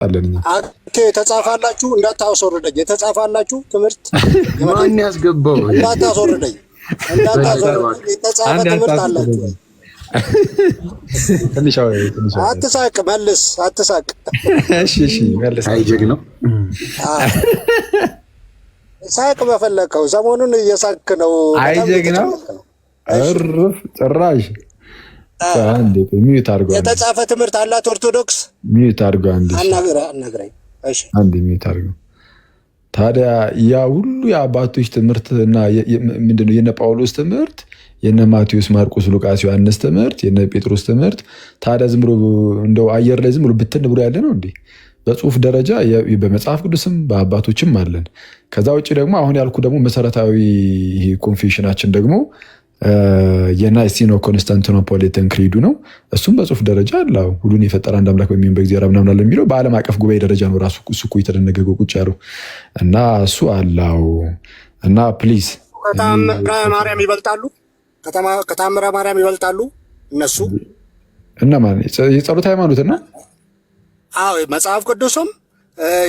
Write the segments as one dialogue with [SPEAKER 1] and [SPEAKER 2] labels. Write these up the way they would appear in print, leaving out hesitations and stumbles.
[SPEAKER 1] አለኝ
[SPEAKER 2] አኬ ተጻፋላችሁ እንዳታስወርደኝ የተጻፋላችሁ ትምህርት
[SPEAKER 1] ማን ያስገባው
[SPEAKER 2] እንዳታስወርደኝ የተጻፈ ትምህርት አላችሁ
[SPEAKER 1] ትንሻው
[SPEAKER 2] አትሳቅ መልስ አትሳቅ
[SPEAKER 1] እሺ መልስ አይጀግ ነው
[SPEAKER 2] ሳቅ በፈለከው ሰሞኑን እየሳቅ ነው
[SPEAKER 1] አይጀግ ነው እርፍ ጭራሽ አንዴ ሚዩት አድርጎ
[SPEAKER 2] የተጻፈ ትምህርት አላት ኦርቶዶክስ
[SPEAKER 1] ሚዩት አድርጎ አንዴ
[SPEAKER 2] አናግረኝ እሺ
[SPEAKER 1] አንዴ ሚዩት አድርጎ ታዲያ ያ ሁሉ የአባቶች ትምህርትና ምንድነው የነ ጳውሎስ ትምህርት የነ ማቴዎስ ማርቆስ ሉቃስ ዮሐንስ ትምህርት የነ ጴጥሮስ ትምህርት ታዲያ ዝም ብሎ እንደው አየር ላይ ዝም ብሎ ብትን ብሎ ያለ ነው እንዴ? በጽሁፍ ደረጃ በመጽሐፍ ቅዱስም በአባቶችም አለን። ከዛ ውጭ ደግሞ አሁን ያልኩ ደግሞ መሰረታዊ ኮንፌሽናችን ደግሞ የናይሲኖ ኮንስታንቲኖፖሊታን ክሪዱ ነው። እሱም በጽሁፍ ደረጃ አለው። ሁሉን የፈጠረ አንድ አምላክ በሚሆን በእግዚአብሔር አምናለሁ የሚለው በዓለም አቀፍ ጉባኤ ደረጃ ነው ራሱ እሱ እኮ የተደነገገው ቁጭ ያለው እና እሱ አለው እና ፕሊዝ
[SPEAKER 2] ማርያም ይበልጣሉ ከታምረ ማርያም ይበልጣሉ እነሱ
[SPEAKER 1] እነማን የጸሎት ሃይማኖትና
[SPEAKER 2] አዎ መጽሐፍ ቅዱስም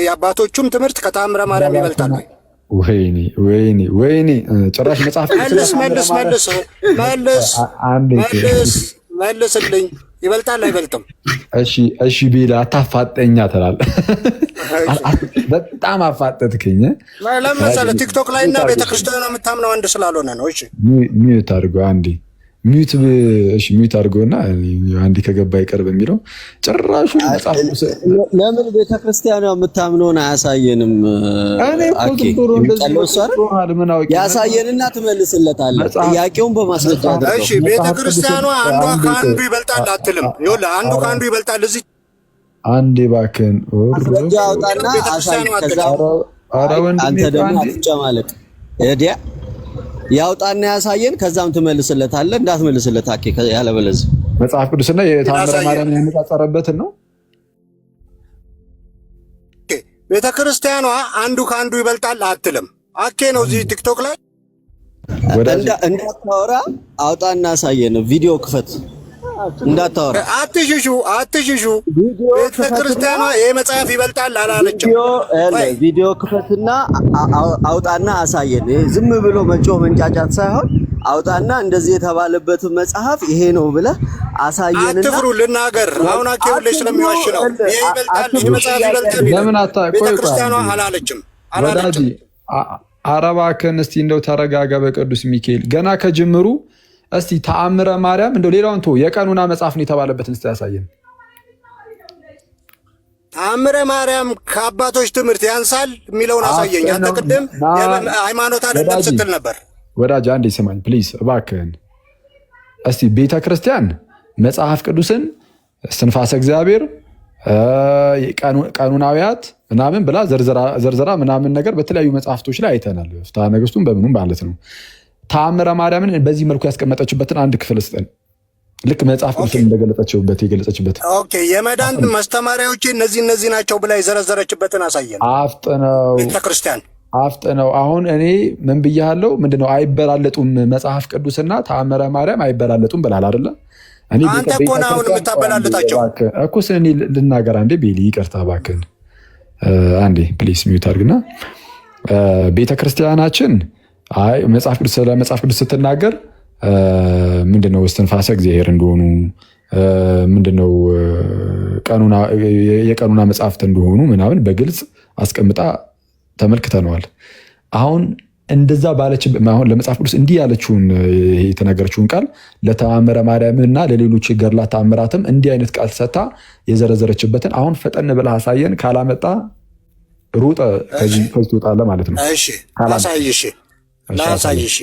[SPEAKER 2] የአባቶቹም ትምህርት ከታምረ ማርያም ይበልጣሉ።
[SPEAKER 1] ወይኔ ጭራሽ መጽሐፍ
[SPEAKER 2] መልስልኝ ይበልጣል አይበልጥም?
[SPEAKER 1] እሺ ቢል አታፋጠኛ ትላለህ። በጣም አፋጠጥክኝ።
[SPEAKER 2] ለምን መሰለህ ቲክቶክ ላይ እና ቤተክርስቲያን የምታምነው አንድ ስላልሆነ ነው። እሺ
[SPEAKER 1] ሚዩት አድርገው አንዴ ሚዩት አድርገውና አንዴ ከገባ ይቀር በሚለው ጭራሹ
[SPEAKER 3] ለምን ቤተክርስቲያኗ የምታምነውን አያሳየንም? ያሳየንና ትመልስለታለህ። ጥያቄውን በማስረጃ
[SPEAKER 2] እሺ ቤተክርስቲያኗ አንዷ ከአንዱ ይበልጣል አትልም? ይኸውልህ አንዱ ከአንዱ ይበልጣል። እዚህ
[SPEAKER 1] አንዴ እባክህን
[SPEAKER 3] ማስረጃ አውጣና አሳይ። ከዛ አንተ ደግሞ አትጨማለቅ እዲያ ያውጣና ያሳየን። ከዛም ትመልስለታለህ። እንዳትመልስለት አኬ ያለበለዚያ
[SPEAKER 1] መጽሐፍ ቅዱስና የታምረ ማርያም የሚጻጸረበትን ነው።
[SPEAKER 2] ቤተክርስቲያኗ አንዱ ከአንዱ ይበልጣል አትልም? አኬ ነው እዚህ ቲክቶክ ላይ
[SPEAKER 3] እንዳታወራ አውጣና ያሳየን። ቪዲዮ ክፈት እንዳታወራ።
[SPEAKER 2] አትሽሹ። ቤተክርስቲያኗ ይሄ መጽሐፍ ይበልጣል አላለችም።
[SPEAKER 3] ቪዲዮ ክፈትና አውጣና አሳየን። ዝም ብሎ መጮህ መንጫጫት ሳይሆን አውጣና እንደዚህ የተባለበት መጽሐፍ ይሄ ነው ብለህ አሳየንና
[SPEAKER 2] አትፍሩ። ልናገር አሁን አኬው ላይ ስለሚዋሽ ነው። ይሄ ይበልጣል፣ ይሄ መጽሐፍ ይበልጣል።
[SPEAKER 1] ለምን
[SPEAKER 2] ቤተክርስቲያኗ አላለችም።
[SPEAKER 1] አረባከን እስቲ እንደው ተረጋጋ። በቅዱስ ሚካኤል ገና ከጅምሩ እስቲ ተአምረ ማርያም እንደው ሌላውን ተው፣ የቀኑና መጽሐፍ ነው የተባለበትን እስቲ ያሳየን።
[SPEAKER 2] ተአምረ ማርያም ከአባቶች ትምህርት ያንሳል የሚለውን አሳየኝ። አንተ ቅድም ሃይማኖት አይደለም ስትል ነበር።
[SPEAKER 1] ወዳጅ አንዴ ስማኝ ፕሊዝ እባክህን። እስቲ ቤተ ክርስቲያን መጽሐፍ ቅዱስን እስትንፋሰ እግዚአብሔር ቀኑናዊያት ምናምን ብላ ዘርዘራ ምናምን ነገር በተለያዩ መጽሐፍቶች ላይ አይተናል። ፍትሐ ነገሥቱን በምኑም ማለት ነው። ተአምረ ማርያምን በዚህ መልኩ ያስቀመጠችበትን አንድ ክፍል ስጠን። ልክ መጽሐፍ ቅዱስ የገለጸችበት
[SPEAKER 2] ኦኬ የመዳን ማስተማሪያዎች እነዚህ ናቸው ብላ የዘረዘረችበትን አሳየን። ቤተክርስቲያን
[SPEAKER 1] አፍጥነው አሁን እኔ ምን ብያለሁ? ምንድነው አይበላለጡም? መጽሐፍ ቅዱስና ተአምረ ማርያም አይበላለጡም ብላል አይደለ?
[SPEAKER 2] አንተ እኮ ነው አሁን የምታበላልጣቸው
[SPEAKER 1] እኮ። እኔ ልናገር አንዴ ቤሊ ይቅርታ እባክህን አንዴ ፕሊስ ሚዩት አድርግና ቤተክርስቲያናችን መጽሐፍ ቅዱስ ስለ መጽሐፍ ቅዱስ ስትናገር ምንድነው እስትንፋሰ እግዚአብሔር እንደሆኑ ምንድነው የቀኑና መጽሐፍት እንደሆኑ ምናምን በግልጽ አስቀምጣ ተመልክተነዋል። አሁን እንደዛ ባለች አሁን ለመጽሐፍ ቅዱስ እንዲህ ያለችውን የተናገረችውን ቃል ለተአምረ ማርያምና ለሌሎች ገድላት ተአምራትም እንዲህ አይነት ቃል ሰታ የዘረዘረችበትን አሁን ፈጠን ብለህ አሳየን። ካላመጣ ሩጠ ከዚህ ትወጣለህ ማለት ነው።
[SPEAKER 2] እሺ ላሳይሽ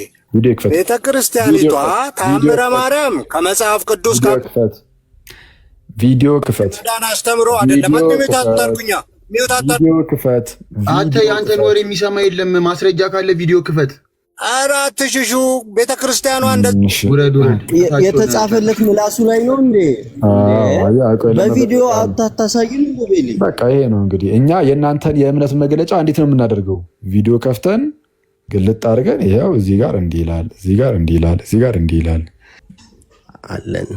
[SPEAKER 2] ቤተክርስቲያኒቷ ተአምረ ማርያም ከመጽሐፍ ቅዱስ
[SPEAKER 1] ቪዲዮ ክፈት።
[SPEAKER 2] ዳን አስተምሮ አይደለም አትመጣጣርኩኛ
[SPEAKER 1] ቪዲዮ ክፈት።
[SPEAKER 4] አንተ ያንተን ወሬ የሚሰማ የለም። ማስረጃ ካለ ቪዲዮ ክፈት።
[SPEAKER 2] ኧረ አትሽሹ። ቤተክርስቲያኗ
[SPEAKER 3] የተጻፈለት ምላሱ ላይ ነው እንዴ? በቪዲዮ አታሳይም እንዴ? ቤሊ
[SPEAKER 1] በቃ ይሄ ነው እንግዲህ እኛ የእናንተን የእምነት መግለጫ እንዴት ነው የምናደርገው? ቪዲዮ ከፍተን ግልጥ አድርገን ይሄው እዚህ ጋር እንዲህ ይላል፣ እዚህ ጋር እንዲህ ይላል፣ እዚህ ጋር እንዲህ ይላል
[SPEAKER 5] አለን።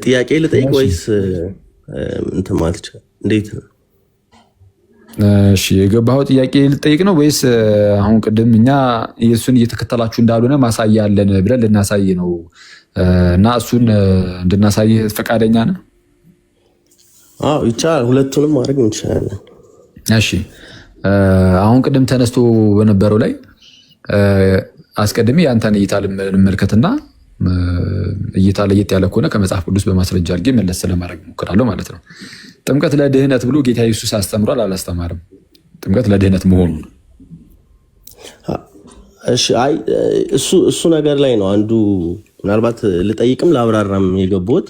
[SPEAKER 5] ጥያቄ ልጠይቅ ወይስ እንትን ማለት ይችላል? እንዴት ነው?
[SPEAKER 1] እሺ የገባው ጥያቄ ልጠይቅ ነው ወይስ አሁን ቅድም እኛ ኢየሱስን እየተከተላችሁ እንዳልሆነ ማሳያ አለን ብለን ልናሳይ ነው እና እሱን እንድናሳይ ፈቃደኛ ነህ?
[SPEAKER 5] አዎ ይቻላል። ሁለቱንም ማድረግ እንችላለን።
[SPEAKER 1] እሺ አሁን ቅድም ተነስቶ በነበረው ላይ አስቀድሜ ያንተን እይታ ልመልከትና እይታ ለየት ያለ ከሆነ ከመጽሐፍ ቅዱስ በማስረጃ አድርጌ መለስ ለማድረግ እሞክራለሁ ማለት ነው። ጥምቀት ለድህነት ብሎ ጌታ ኢየሱስ አስተምሯል አላስተማርም? ጥምቀት ለድህነት መሆኑ
[SPEAKER 5] እሺ አይ እሱ ነገር ላይ ነው አንዱ ምናልባት ልጠይቅም ላብራራም የገባሁት።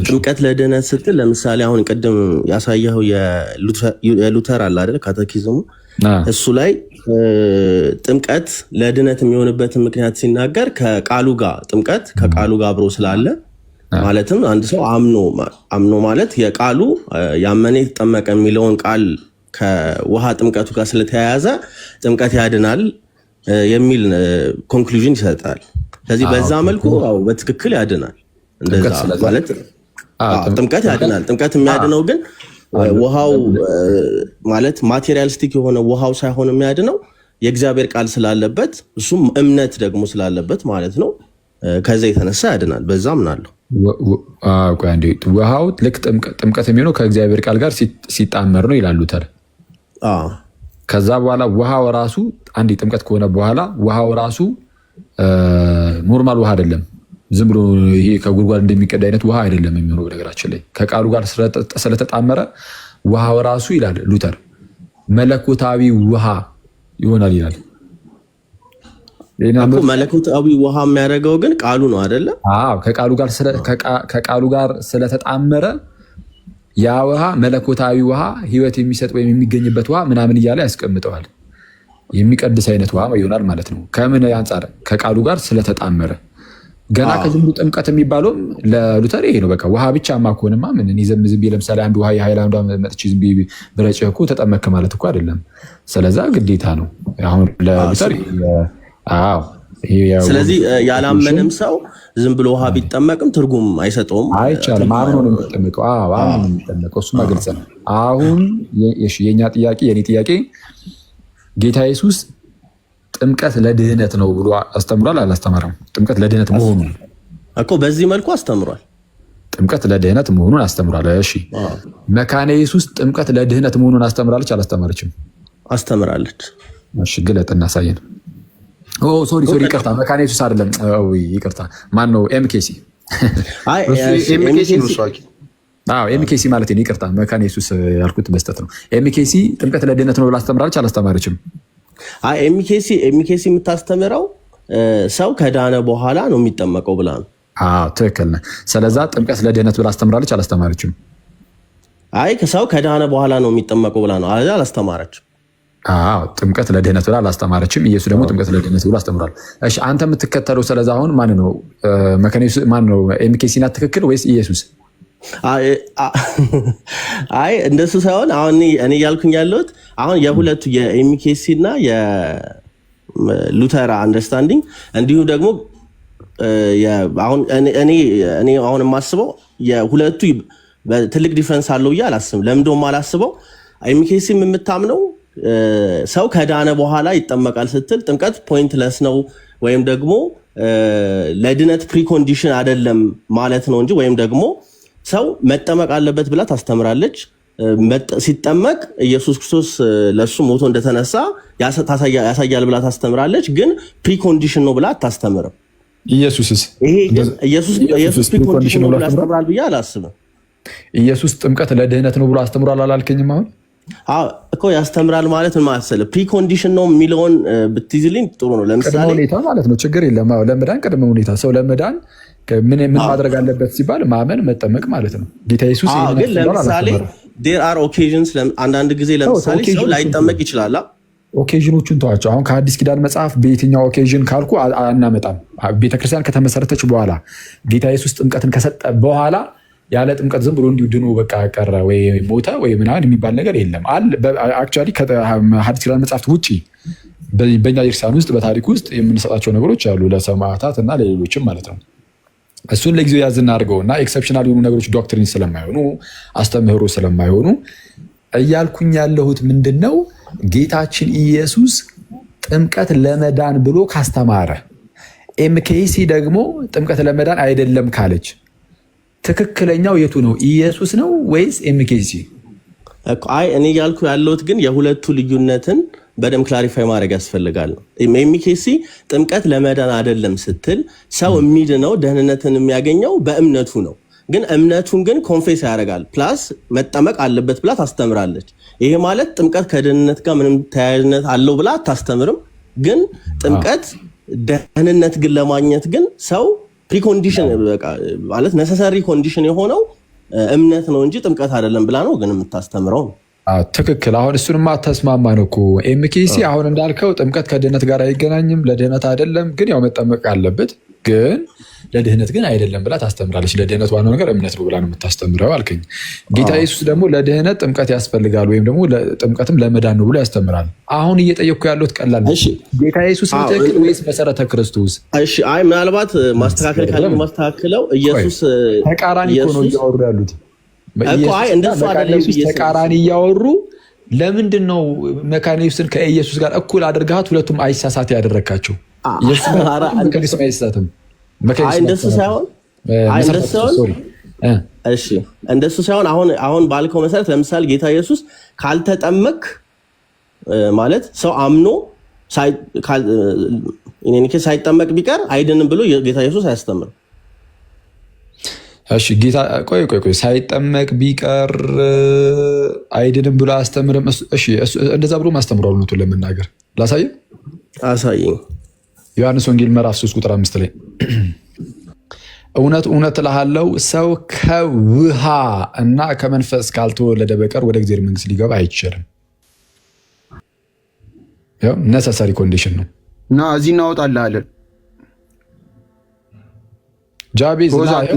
[SPEAKER 5] ጥምቀት ለድህነት ስትል ለምሳሌ አሁን ቅድም ያሳየው የሉተር አለ አይደል ካቴኪዝሙ እሱ ላይ ጥምቀት ለድህነት የሚሆንበትን ምክንያት ሲናገር ከቃሉ ጋር ጥምቀት ከቃሉ ጋር አብሮ ስላለ ማለትም አንድ ሰው አምኖ ማለት የቃሉ ያመነ የተጠመቀ የሚለውን ቃል ከውሃ ጥምቀቱ ጋር ስለተያያዘ ጥምቀት ያድናል የሚል ኮንክሉዥን ይሰጣል። ስለዚህ በዛ መልኩ በትክክል ያድናል። እንደዛ ማለት ጥምቀት ያድናል። ጥምቀት የሚያድነው ግን ውሃው ማለት ማቴሪያሊስቲክ የሆነ ውሃው ሳይሆን የሚያድነው የእግዚአብሔር ቃል ስላለበት እሱም እምነት ደግሞ ስላለበት ማለት ነው። ከዛ የተነሳ ያድናል። በዛ ምናለው
[SPEAKER 1] ውሃው ልክ ጥምቀት የሚሆነው ከእግዚአብሔር ቃል ጋር ሲጣመር ነው ይላሉ ተር ከዛ በኋላ ውሃው ራሱ አንድ ጥምቀት ከሆነ በኋላ ውሃው ራሱ ኖርማል ውሃ አይደለም። ዝም ብሎ ይሄ ከጉድጓድ እንደሚቀዳ አይነት ውሃ አይደለም የሚሆነው። በነገራችን ላይ ከቃሉ ጋር ስለተጣመረ ውሃው ራሱ ይላል ሉተር መለኮታዊ ውሃ ይሆናል ይላል።
[SPEAKER 5] መለኮታዊ ውሃ የሚያደርገው ግን ቃሉ ነው አይደለ?
[SPEAKER 1] አዎ ከቃሉ ጋር ስለተጣመረ ያ ውሃ መለኮታዊ ውሃ ህይወት የሚሰጥ ወይም የሚገኝበት ውሃ ምናምን እያለ ያስቀምጠዋል። የሚቀድስ አይነት ውሃ ይሆናል ማለት ነው። ከምን አንጻር? ከቃሉ ጋር ስለተጣመረ ገና ከዝም ብሎ ጥምቀት የሚባለውም ለሉተር ይሄ ነው። በቃ ውሃ ብቻማ ከሆነማ ምን እኔ ዝም ብዬ ለምሳሌ አንድ ውሃ የሃይላንዷ መጥቼ ዝም ብዬ ብረጭህ እኮ ተጠመክ ማለት እኮ አይደለም። ስለዛ ግዴታ ነው አሁን ለሉተር። አዎ
[SPEAKER 5] ስለዚህ ያላመነም ሰው ዝም ብሎ ውሃ ቢጠመቅም ትርጉም አይሰጠውም።
[SPEAKER 1] አይቻልም። አምኖ ነው የሚጠመቀው። አዎ አምኖ ነው የሚጠመቀው። እሱማ ግልጽ ነው። አሁን የኛ ጥያቄ የኔ ጥያቄ ጌታ ኢየሱስ ጥምቀት ለድህነት ነው ብሎ አስተምሯል አላስተማረም? ጥምቀት ለድህነት መሆኑ
[SPEAKER 5] እኮ በዚህ መልኩ አስተምሯል።
[SPEAKER 1] ጥምቀት ለድህነት መሆኑን አስተምሯል። እሺ መካነ ኢየሱስ ጥምቀት ለድህነት መሆኑን አስተምራለች አላስተማረችም?
[SPEAKER 5] አስተምራለች።
[SPEAKER 1] እሺ ግለጥ እናሳየን። ሶሪ ይቅርታ፣ መካነ ኢየሱስ አይደለም። ይቅርታ ማን ነው? ኤምኬሲ ኤምኬሲ ማለት ነው። ይቅርታ መካነ ኢየሱስ ያልኩት መስጠት ነው። ኤምኬሲ ጥምቀት ለድህነት ነው ብላ አስተምራለች አላስተማረችም?
[SPEAKER 5] ኤምኬሲ የምታስተምረው ሰው ከዳነ በኋላ ነው የሚጠመቀው ብላ ነው።
[SPEAKER 1] ትክክል ነህ። ስለዛ ጥምቀት ለድህነት ብላ አስተምራለች አላስተማረችም?
[SPEAKER 5] ሰው ከዳነ በኋላ ነው የሚጠመቀው ብላ ነው አላስተማረችም።
[SPEAKER 1] ጥምቀት ለድህነት ብላ አላስተማረችም። ኢየሱስ ደግሞ ጥምቀት ለድህነት ብሎ አስተምሯል። እሺ አንተ የምትከተለው ስለዛ አሁን ማን ነው? ማን ነው? ኤምኬሲ ናት ትክክል ወይስ ኢየሱስ?
[SPEAKER 5] እንደሱ ሳይሆን አሁን እኔ እያልኩኝ ያለሁት አሁን የሁለቱ የኤምኬሲ እና የሉተር አንደርስታንዲንግ እንዲሁ ደግሞ አሁን እኔ አሁን የማስበው የሁለቱ ትልቅ ዲፍረንስ አለው ብዬ አላስብም። ለምንድነው የማላስበው? ኤምኬሲም የምታምነው ሰው ከዳነ በኋላ ይጠመቃል ስትል ጥምቀት ፖይንትለስ ነው ወይም ደግሞ ለድነት ፕሪኮንዲሽን አይደለም ማለት ነው እንጂ ወይም ደግሞ ሰው መጠመቅ አለበት ብላ ታስተምራለች። ሲጠመቅ ኢየሱስ ክርስቶስ ለሱ ሞቶ እንደተነሳ ያሳያል ብላ ታስተምራለች። ግን ፕሪኮንዲሽን ነው ብላ አታስተምርም።
[SPEAKER 1] ኢየሱስስ
[SPEAKER 5] ኢየሱስ ፕሪኮንዲሽን ነው ብላ ያስተምራል ብዬ አላስብም።
[SPEAKER 1] ኢየሱስ ጥምቀት ለድህነት ነው ብሎ አስተምሯል አላልከኝም?
[SPEAKER 5] አሁን እኮ ያስተምራል ማለት ምን ማለት ነው? ፕሪኮንዲሽን ነው የሚለውን ብትይዝልኝ ጥሩ ነው። ለምሳሌ
[SPEAKER 1] ቅድመ ሁኔታ ማለት ነው። ችግር የለም። ለመዳን ቅድመ ሁኔታ ሰው ለመዳን ምን ማድረግ አለበት ሲባል ማመን መጠመቅ ማለት ነው። ጌታ ኢየሱስ
[SPEAKER 5] ግን ለምሳሌ there are occasions አንዳንድ ጊዜ ለምሳሌ ሰው ላይጠመቅ ይችላል።
[SPEAKER 1] ኦኬዥኖቹን ተዋቸው። አሁን ከአዲስ ኪዳን መጽሐፍ በየትኛው ኦኬዥን ካልኩ አናመጣም። ቤተክርስቲያን ከተመሰረተች በኋላ ጌታ ኢየሱስ ጥምቀትን ከሰጠ በኋላ ያለ ጥምቀት ዝም ብሎ እንዲሁ ድኖ በቃ ቀረ ወይ ሞተ ወይ ምናምን የሚባል ነገር የለም። አክቹዋሊ ከሐዲስ ኪዳን መጽሐፍት ውጭ በእኛ ቤተክርስቲያን ውስጥ በታሪክ ውስጥ የምንሰጣቸው ነገሮች አሉ፣ ለሰማዕታት እና ለሌሎችም ማለት ነው። እሱን ለጊዜው ያዝ እናድርገው እና ኤክሰፕሽናል የሆኑ ነገሮች ዶክትሪን ስለማይሆኑ አስተምህሮ ስለማይሆኑ እያልኩኝ ያለሁት ምንድነው ጌታችን ኢየሱስ ጥምቀት ለመዳን ብሎ ካስተማረ ኤምኬሲ ደግሞ ጥምቀት ለመዳን አይደለም ካለች ትክክለኛው የቱ ነው? ኢየሱስ ነው ወይስ ኤምኬሲ?
[SPEAKER 5] አይ እኔ ያልኩ ያለሁት ግን የሁለቱ ልዩነትን በደም ክላሪፋይ ማድረግ ያስፈልጋል። ኤምኬሲ ጥምቀት ለመዳን አይደለም ስትል ሰው የሚድነው ደህንነትን የሚያገኘው በእምነቱ ነው። ግን እምነቱን ግን ኮንፌስ ያደርጋል ፕላስ መጠመቅ አለበት ብላ ታስተምራለች። ይሄ ማለት ጥምቀት ከደህንነት ጋር ምንም ተያያዥነት አለው ብላ አታስተምርም። ግን ጥምቀት ደህንነት ግን ለማግኘት ግን ሰው ፕሪኮንዲሽን ማለት ነሰሰሪ ኮንዲሽን የሆነው እምነት ነው እንጂ ጥምቀት አይደለም ብላ ነው ግን የምታስተምረው።
[SPEAKER 1] ትክክል። አሁን እሱንማ ተስማማን እኮ ኤምኬሲ። አሁን እንዳልከው ጥምቀት ከድህነት ጋር አይገናኝም፣ ለድህነት አይደለም። ግን ያው መጠመቅ አለበት፣ ግን ለድህነት ግን አይደለም ብላ ታስተምራለች። ለድህነት ዋናው ነገር እምነት ነው ብላ ነው የምታስተምረው አልከኝ። ጌታ ኢየሱስ ደግሞ ለድህነት ጥምቀት ያስፈልጋል ወይም ደግሞ ጥምቀትም ለመዳን ነው ብሎ ያስተምራል። አሁን እየጠየቅኩ ያለሁት ቀላል ነው። ጌታ ኢየሱስ ትክክል ወይስ መሰረተ ክርስቶስ?
[SPEAKER 5] እሺ፣ አይ ምናልባት ማስተካከል ካለ ማስተካከለው ኢየሱስ
[SPEAKER 1] ተቃራኒ እኮ ነው እያወሩ ያሉት
[SPEAKER 5] እኮ። አይ እንደሱ አይደለም ብዬ
[SPEAKER 1] ተቃራኒ እያወሩ ለምንድን ነው መካነ ኢየሱስን ከኢየሱስ ጋር እኩል አድርጋት ሁለቱም አይሳሳት ያደረካቸው? ኢየሱስ አይሳሳትም።
[SPEAKER 5] እንደሱ ሳይሆን አሁን ባልከው መሰረት ለምሳሌ ጌታ ኢየሱስ ካልተጠመቅ ማለት ሰው አምኖ ሳይጠመቅ ቢቀር አይድንም ብሎ ጌታ ኢየሱስ አያስተምርም።
[SPEAKER 1] እሺ ጌታ ቆይ ሳይጠመቅ ቢቀር አይድንም ብሎ አያስተምርም። እሺ እንደዛ ብሎ ማስተምሯል። እውነቱን ለመናገር
[SPEAKER 5] አሳየኝ።
[SPEAKER 1] ዮሐንስ ወንጌል ምዕራፍ 3 ቁጥር 5 ላይ እውነት እውነት እልሃለሁ ሰው ከውሃ እና ከመንፈስ ካልተወለደ በቀር ወደ እግዚአብሔር መንግሥት ሊገባ አይችልም። ያው ነሰሰሪ ኮንዲሽን ነው
[SPEAKER 4] እና እዚህ እናወጣልሃለን።
[SPEAKER 1] ጃቤዝ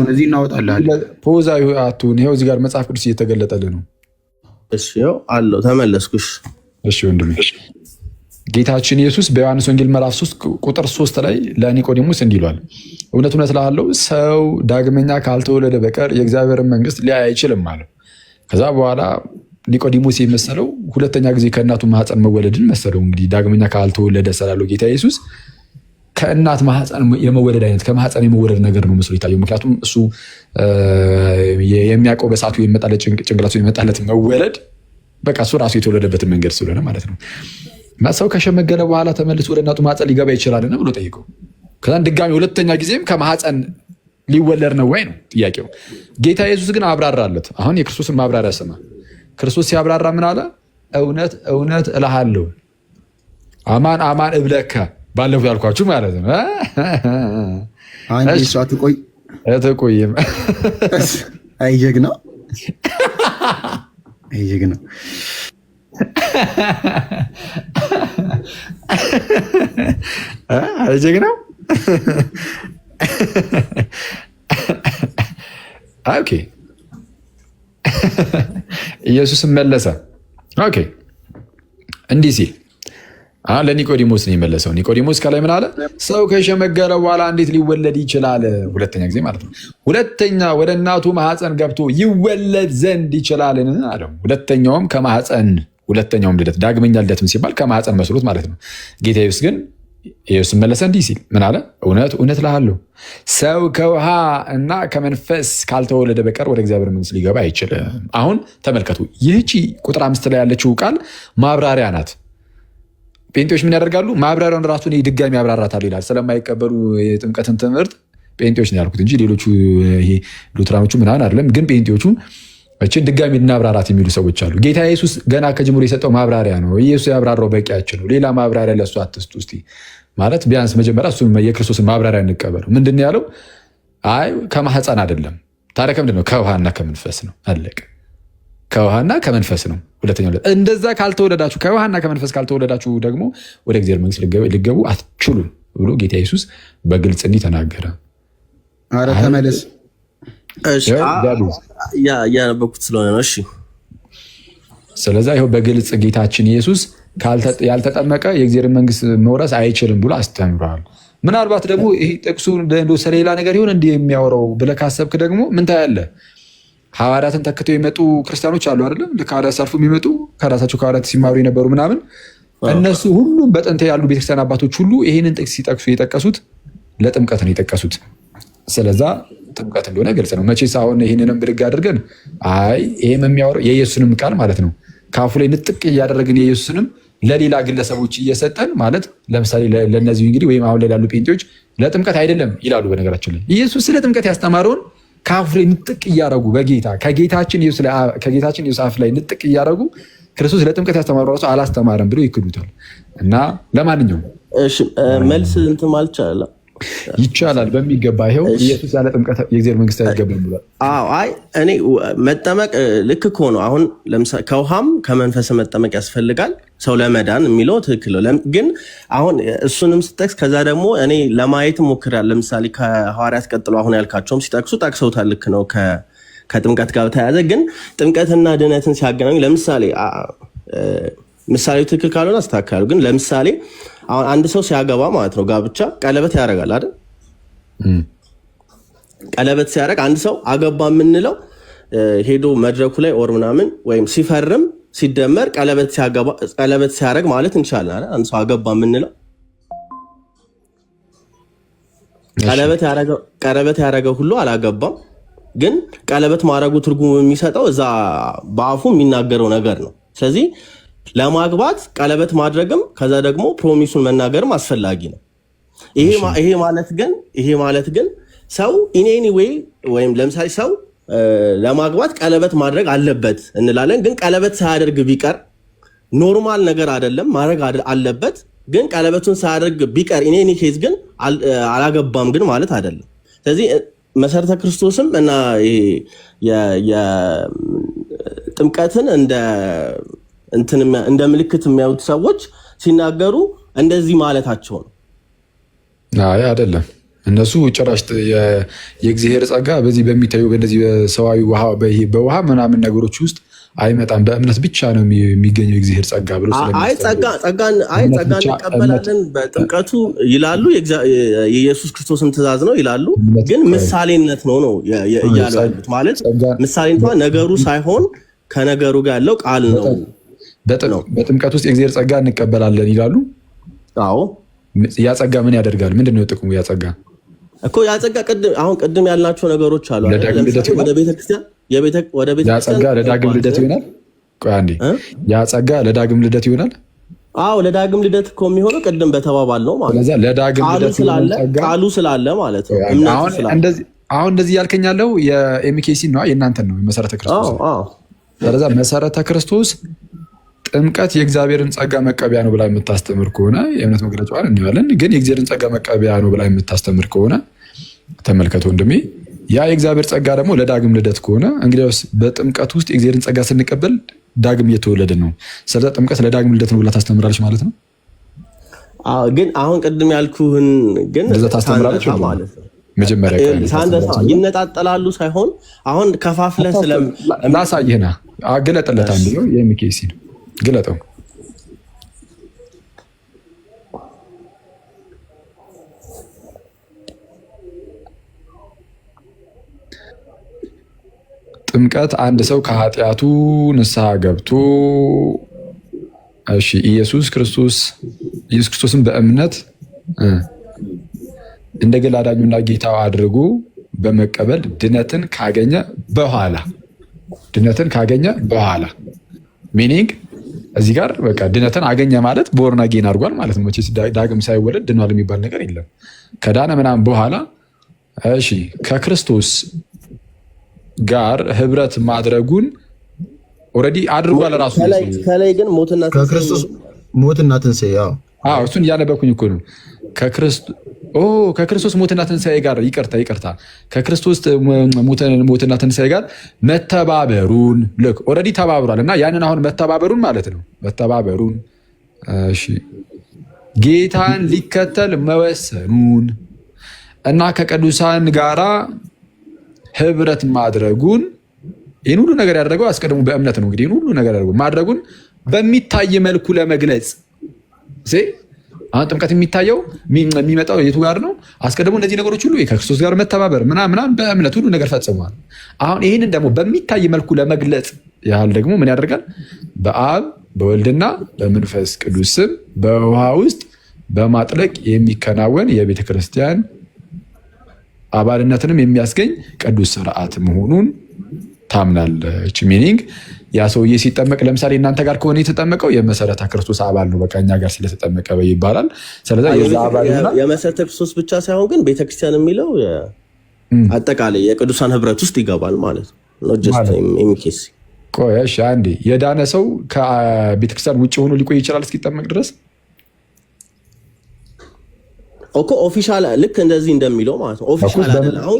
[SPEAKER 4] እዚህ እናወጣልሃለን።
[SPEAKER 1] ፖዛ አቱን ይኸው እዚህ ጋር መጽሐፍ ቅዱስ እየተገለጠልህ ነው።
[SPEAKER 5] እሺ ያው አለው ተመለስኩሽ።
[SPEAKER 1] እሺ ወንድሜ ጌታችን ኢየሱስ በዮሐንስ ወንጌል ምዕራፍ 3 ቁጥር 3 ላይ ለኒቆዲሞስ እንዲህ ይሏል፣ እውነት እውነት እልሃለሁ ሰው ዳግመኛ ካልተወለደ በቀር የእግዚአብሔርን መንግሥት ሊያይ አይችልም አለ። ከዛ በኋላ ኒቆዲሞስ የመሰለው ሁለተኛ ጊዜ ከእናቱ ማህፀን መወለድን መሰለው። እንግዲህ ዳግመኛ ካልተወለደ ስላለው ጌታ ኢየሱስ ከእናት ማህፀን የመወለድ አይነት ከማህፀን የመወለድ ነገር ነው መስሎ ይታየው። ምክንያቱም እሱ የሚያውቀው በሰዓቱ የመጣለት ጭንቅላቱ የመጣለት መወለድ በቃ እሱ ራሱ የተወለደበትን መንገድ ስለሆነ ማለት ነው። እና ሰው ከሸመገለ በኋላ ተመልሶ ወደ እናቱ ማህፀን ሊገባ ይችላልና ብሎ ጠይቀው። ከዛን ድጋሚ ሁለተኛ ጊዜም ከማህፀን ሊወለድ ነው ወይ ነው ጥያቄው። ጌታ ኢየሱስ ግን አብራራለት። አሁን የክርስቶስን ማብራሪያ ስማ። ክርስቶስ ሲያብራራ ምን አለ? እውነት እውነት እልሃለሁ አማን አማን እብለከ፣ ባለፈው ያልኳችሁ ማለት ነው።
[SPEAKER 4] አንቺ እሷ
[SPEAKER 1] አትቆይም።
[SPEAKER 4] አይ ጀግና አይ ጀግና
[SPEAKER 1] ጀግናው ኦኬ። ኢየሱስም መለሰ ኦኬ እንዲህ ሲል ለኒቆዲሞስ ነው የመለሰው። ኒቆዲሞስ ከላይ ምን አለ? ሰው ከሸመገለ በኋላ እንዴት ሊወለድ ይችላል? ሁለተኛ ጊዜ ማለት ነው። ሁለተኛ ወደ እናቱ ማህፀን ገብቶ ይወለድ ዘንድ ይችላልን አለው። ሁለተኛውም ከማህፀን ሁለተኛውም ልደት ዳግመኛ ልደትም ሲባል ከማህፀን መስሎት ማለት ነው። ጌታ ኢየሱስ ግን ኢየሱስ መለሰ እንዲህ ሲል ምን አለ? እውነት እውነት እልሃለሁ ሰው ከውሃ እና ከመንፈስ ካልተወለደ በቀር ወደ እግዚአብሔር መንግሥት ሊገባ አይችልም። አሁን ተመልከቱ። ይህቺ ቁጥር 5 ላይ ያለችው ቃል ማብራሪያ ናት። ጴንጤዎች ምን ያደርጋሉ? ማብራሪያውን ራሱን ድጋሚ ያብራራታል ይላል። ስለማይቀበሉ የጥምቀትን ትምህርት ጴንጤዎች ነው ያልኩት እንጂ ሌሎቹ ይሄ ሉትራኖቹ ምናምን አይደለም። ግን ጴንጤዎቹ እችን ድጋሚ እናብራራት የሚሉ ሰዎች አሉ። ጌታ ኢየሱስ ገና ከጅምሮ የሰጠው ማብራሪያ ነው። ኢየሱስ ያብራራው በቂያችን ነው። ሌላ ማብራሪያ ለእሱ አትስጡ እስቲ ማለት ቢያንስ መጀመሪያ እሱ የክርስቶስን ማብራሪያ እንቀበለው። ምንድን ነው ያለው? አይ ከማህፀን አይደለም። ታዲያ ከምንድን ነው? ከውሃና ከመንፈስ ነው። አለቀ። ከውሃና ከመንፈስ ነው። ሁለተኛው እንደዛ ካልተወለዳችሁ ከውሃና ከመንፈስ ካልተወለዳችሁ ደግሞ ወደ እግዚአብሔር መንግሥት ሊገቡ አትችሉም ብሎ ጌታ ኢየሱስ በግልጽ እንዲህ ተናገረ።
[SPEAKER 4] ኧረ ተመለስ።
[SPEAKER 5] ያነበኩት ስለሆነ ነው። እሺ
[SPEAKER 1] ስለዛ ይኸው በግልጽ ጌታችን ኢየሱስ ያልተጠመቀ የእግዚአብሔር መንግሥት መውረስ አይችልም ብሎ አስተምሯል። ምናልባት ደግሞ ይሄ ጥቅሱ ስለሌላ ነገር ይሆን እንዲህ የሚያወራው ብለህ ካሰብክ ደግሞ ምን ታያለህ? ሐዋርያትን ተክተው የመጡ ክርስቲያኖች አሉ አይደለም? ልክ ሐዋርያት ሲያልፉ የሚመጡ ከራሳቸው ከሐዋርያት ሲማሩ የነበሩ ምናምን እነሱ ሁሉም በጥንት ያሉ ቤተክርስቲያን አባቶች ሁሉ ይህንን ጥቅስ ሲጠቅሱ የጠቀሱት ለጥምቀት ነው የጠቀሱት። ስለዛ ጥምቀት እንደሆነ ግልጽ ነው። መቼስ አሁን ይህንንም ብድግ አድርገን አይ ይህም የሚያወራው የኢየሱስንም ቃል ማለት ነው ካፉ ላይ ንጥቅ እያደረግን የኢየሱስንም ለሌላ ግለሰቦች እየሰጠን ማለት ለምሳሌ ለእነዚህ እንግዲህ ወይም አሁን ላይ ላሉ ጴንጤዎች ለጥምቀት አይደለም ይላሉ። በነገራችን ላይ ኢየሱስ ስለ ጥምቀት ያስተማረውን ካፉ ላይ ንጥቅ እያደረጉ በጌታ ከጌታችን ኢየሱስ አፍ ላይ ንጥቅ እያደረጉ ክርስቶስ ለጥምቀት ያስተማረው ራሱ አላስተማረም ብለው ይክዱታል። እና ለማንኛውም
[SPEAKER 5] መልስ እንትን ማለት ይቻላል
[SPEAKER 1] ይቻላል በሚገባ ይሄው ኢየሱስ ያለ ጥምቀት የእግዚአብሔር መንግስት አይገባም ብሏል።
[SPEAKER 5] አይ እኔ መጠመቅ ልክ እኮ ነው። አሁን ለምሳሌ ከውሃም ከመንፈስ መጠመቅ ያስፈልጋል ሰው ለመዳን የሚለው ትክክል ነው። ግን አሁን እሱንም ስጠቅስ ከዛ ደግሞ እኔ ለማየት ሞክራለሁ። ለምሳሌ ከሐዋርያት ቀጥሎ አሁን ያልካቸውም ሲጠቅሱ ጠቅሰውታል። ልክ ነው ከጥምቀት ጋር በተያያዘ ግን ጥምቀትና ድህነትን ሲያገናኙ ለምሳሌ ምሳሌው ትክክል ካልሆነ አስተካክላለሁ። ግን ለምሳሌ አሁን አንድ ሰው ሲያገባ ማለት ነው ጋብቻ ቀለበት ያደርጋል አይደል? ቀለበት ሲያደርግ አንድ ሰው አገባ የምንለው ሄዶ መድረኩ ላይ ኦር ምናምን ወይም ሲፈርም ሲደመር ቀለበት ሲያደርግ ማለት እንችላለን አይደል? አንድ ሰው አገባ የምንለው ቀለበት ያደረገው ሁሉ አላገባም። ግን ቀለበት ማድረጉ ትርጉም የሚሰጠው እዛ በአፉ የሚናገረው ነገር ነው። ስለዚህ ለማግባት ቀለበት ማድረግም ከዛ ደግሞ ፕሮሚሱን መናገርም አስፈላጊ ነው። ይሄ ማለት ግን ሰው ኢን ኤኒ ዌይ ወይም ለምሳሌ ሰው ለማግባት ቀለበት ማድረግ አለበት እንላለን። ግን ቀለበት ሳያደርግ ቢቀር ኖርማል ነገር አይደለም፣ ማድረግ አለበት። ግን ቀለበቱን ሳያደርግ ቢቀር ኢን ኤኒ ኬዝ ግን አላገባም ግን ማለት አይደለም። ስለዚህ መሰረተ ክርስቶስም እና ጥምቀትን እንደ ምልክት የሚያዩት ሰዎች ሲናገሩ እንደዚህ ማለታቸው ነው።
[SPEAKER 1] አይ አይደለም። እነሱ ጭራሽ የእግዚአብሔር ጸጋ በዚህ በሚታዩ በእንደዚህ በሰዋዊ በውሃ ምናምን ነገሮች ውስጥ አይመጣም፣ በእምነት ብቻ ነው የሚገኘው የእግዚአብሔር ጸጋ ብሎ
[SPEAKER 5] ጸጋን እንቀበላለን በጥምቀቱ ይላሉ። የኢየሱስ ክርስቶስን ትእዛዝ ነው ይላሉ። ግን ምሳሌነት ነው እያሉ ያሉት ማለት ምሳሌነቷ ነገሩ ሳይሆን ከነገሩ ጋር ያለው ቃል ነው።
[SPEAKER 1] በጥምቀት ውስጥ የእግዚአብሔር ጸጋ እንቀበላለን ይላሉ።
[SPEAKER 5] አዎ
[SPEAKER 1] ያ ጸጋ ምን ያደርጋል? ምንድነው ጥቅሙ? ያ ጸጋ
[SPEAKER 5] እኮ ያ ጸጋ ቅድም ያልናቸው ነገሮች አሉ። ወደ ቤተክርስቲያን ያ ጸጋ ለዳግም ልደት ይሆናል። ቆይ አንዴ፣ ያ ጸጋ ለዳግም ልደት ይሆናል። አዎ ለዳግም ልደት እኮ የሚሆነው ቅድም በተባባል ነው ማለት
[SPEAKER 1] ነው። ለዳግም ልደት
[SPEAKER 5] ቃሉ ስላለ ማለት ነው።
[SPEAKER 1] አሁን እንደዚህ ያልከኝ ያለው የኤምኬሲ ነው የእናንተን ነው መሰረተ ክርስቶስ። ስለዛ መሰረተ ክርስቶስ ጥምቀት የእግዚአብሔርን ጸጋ መቀበያ ነው ብላ የምታስተምር ከሆነ የእምነት መግለጫዋን እንዲባለን። ግን የእግዚአብሔርን ጸጋ መቀበያ ነው ብላ የምታስተምር ከሆነ ተመልከቱ ወንድሜ፣ ያ የእግዚአብሔር ጸጋ ደግሞ ለዳግም ልደት ከሆነ እንግዲያውስ በጥምቀት ውስጥ የእግዚአብሔርን ጸጋ ስንቀበል ዳግም እየተወለድን ነው። ስለዚህ ጥምቀት ለዳግም ልደት ነው ብላ ታስተምራለች ማለት ነው።
[SPEAKER 5] ግን አሁን ቅድም ያልኩህን ግን
[SPEAKER 1] ታስተምራለች ማለት ነው። መጀመሪያ
[SPEAKER 5] ይነጣጠላሉ ሳይሆን አሁን ከፋፍለህ
[SPEAKER 1] ላሳይህና ግለጥለት። አንድ ነው የሚኬሲ ነው ግለጠው። ጥምቀት አንድ ሰው ከኃጢአቱ ንስሐ ገብቶ ኢየሱስ ክርስቶስን በእምነት እንደ ግል አዳኙና ጌታው አድርጎ በመቀበል ድነትን ካገኘ በኋላ ሚኒንግ እዚህ ጋር በቃ ድነትን አገኘ ማለት ቦርን አጌን አድርጓል ማለት ነው። መቼስ ዳግም ሳይወለድ ድኗል የሚባል ነገር የለም። ከዳነ ምናምን በኋላ ከክርስቶስ ጋር ህብረት ማድረጉን ኦልሬዲ አድርጓል ራሱ።
[SPEAKER 5] ከላይ ግን
[SPEAKER 4] ሞትና ትንሣኤ
[SPEAKER 1] እሱን እያነበብኩኝ እኮ ነው። ከክርስቶስ ሞትና ትንሣኤ ጋር ይቅርታ ከክርስቶስ ሞትና ትንሣኤ ጋር መተባበሩን ልክ ኦልሬዲ ተባብሯል። እና ያንን አሁን መተባበሩን ማለት ነው መተባበሩን ጌታን ሊከተል መወሰኑን እና ከቅዱሳን ጋራ ህብረት ማድረጉን ይህን ሁሉ ነገር ያደረገው አስቀድሞ በእምነት ነው። እንግዲህ ይህን ሁሉ ነገር ያደረገው ማድረጉን በሚታይ መልኩ ለመግለጽ አሁን ጥምቀት የሚታየው የሚመጣው የቱ ጋር ነው? አስቀድሞ እነዚህ ነገሮች ሁሉ ከክርስቶስ ጋር መተባበር ምናምን በእምነት ሁሉ ነገር ፈጽሟል። አሁን ይህንን ደግሞ በሚታይ መልኩ ለመግለጽ ያህል ደግሞ ምን ያደርጋል? በአብ በወልድና በመንፈስ ቅዱስ ስም በውሃ ውስጥ በማጥለቅ የሚከናወን የቤተ ክርስቲያን አባልነትንም የሚያስገኝ ቅዱስ ስርዓት መሆኑን ታምናለች። ሚኒንግ ያ ሰውዬ ሲጠመቅ ለምሳሌ እናንተ ጋር ከሆነ የተጠመቀው የመሰረተ ክርስቶስ አባል ነው፣ በቃ እኛ ጋር ስለተጠመቀ ይባላል። ስለዚህ
[SPEAKER 5] የመሰረተ ክርስቶስ ብቻ ሳይሆን ግን ቤተክርስቲያን የሚለው አጠቃላይ የቅዱሳን ህብረት ውስጥ ይገባል ማለት ነው።
[SPEAKER 1] ቆይ እሺ አንዴ የዳነ ሰው ከቤተክርስቲያን ውጭ ሆኖ ሊቆይ ይችላል እስኪጠመቅ ድረስ
[SPEAKER 5] ኦኮ ኦፊሻል ልክ እንደዚህ እንደሚለው ማለት ነው። ኦፊሻል አይደል? አሁን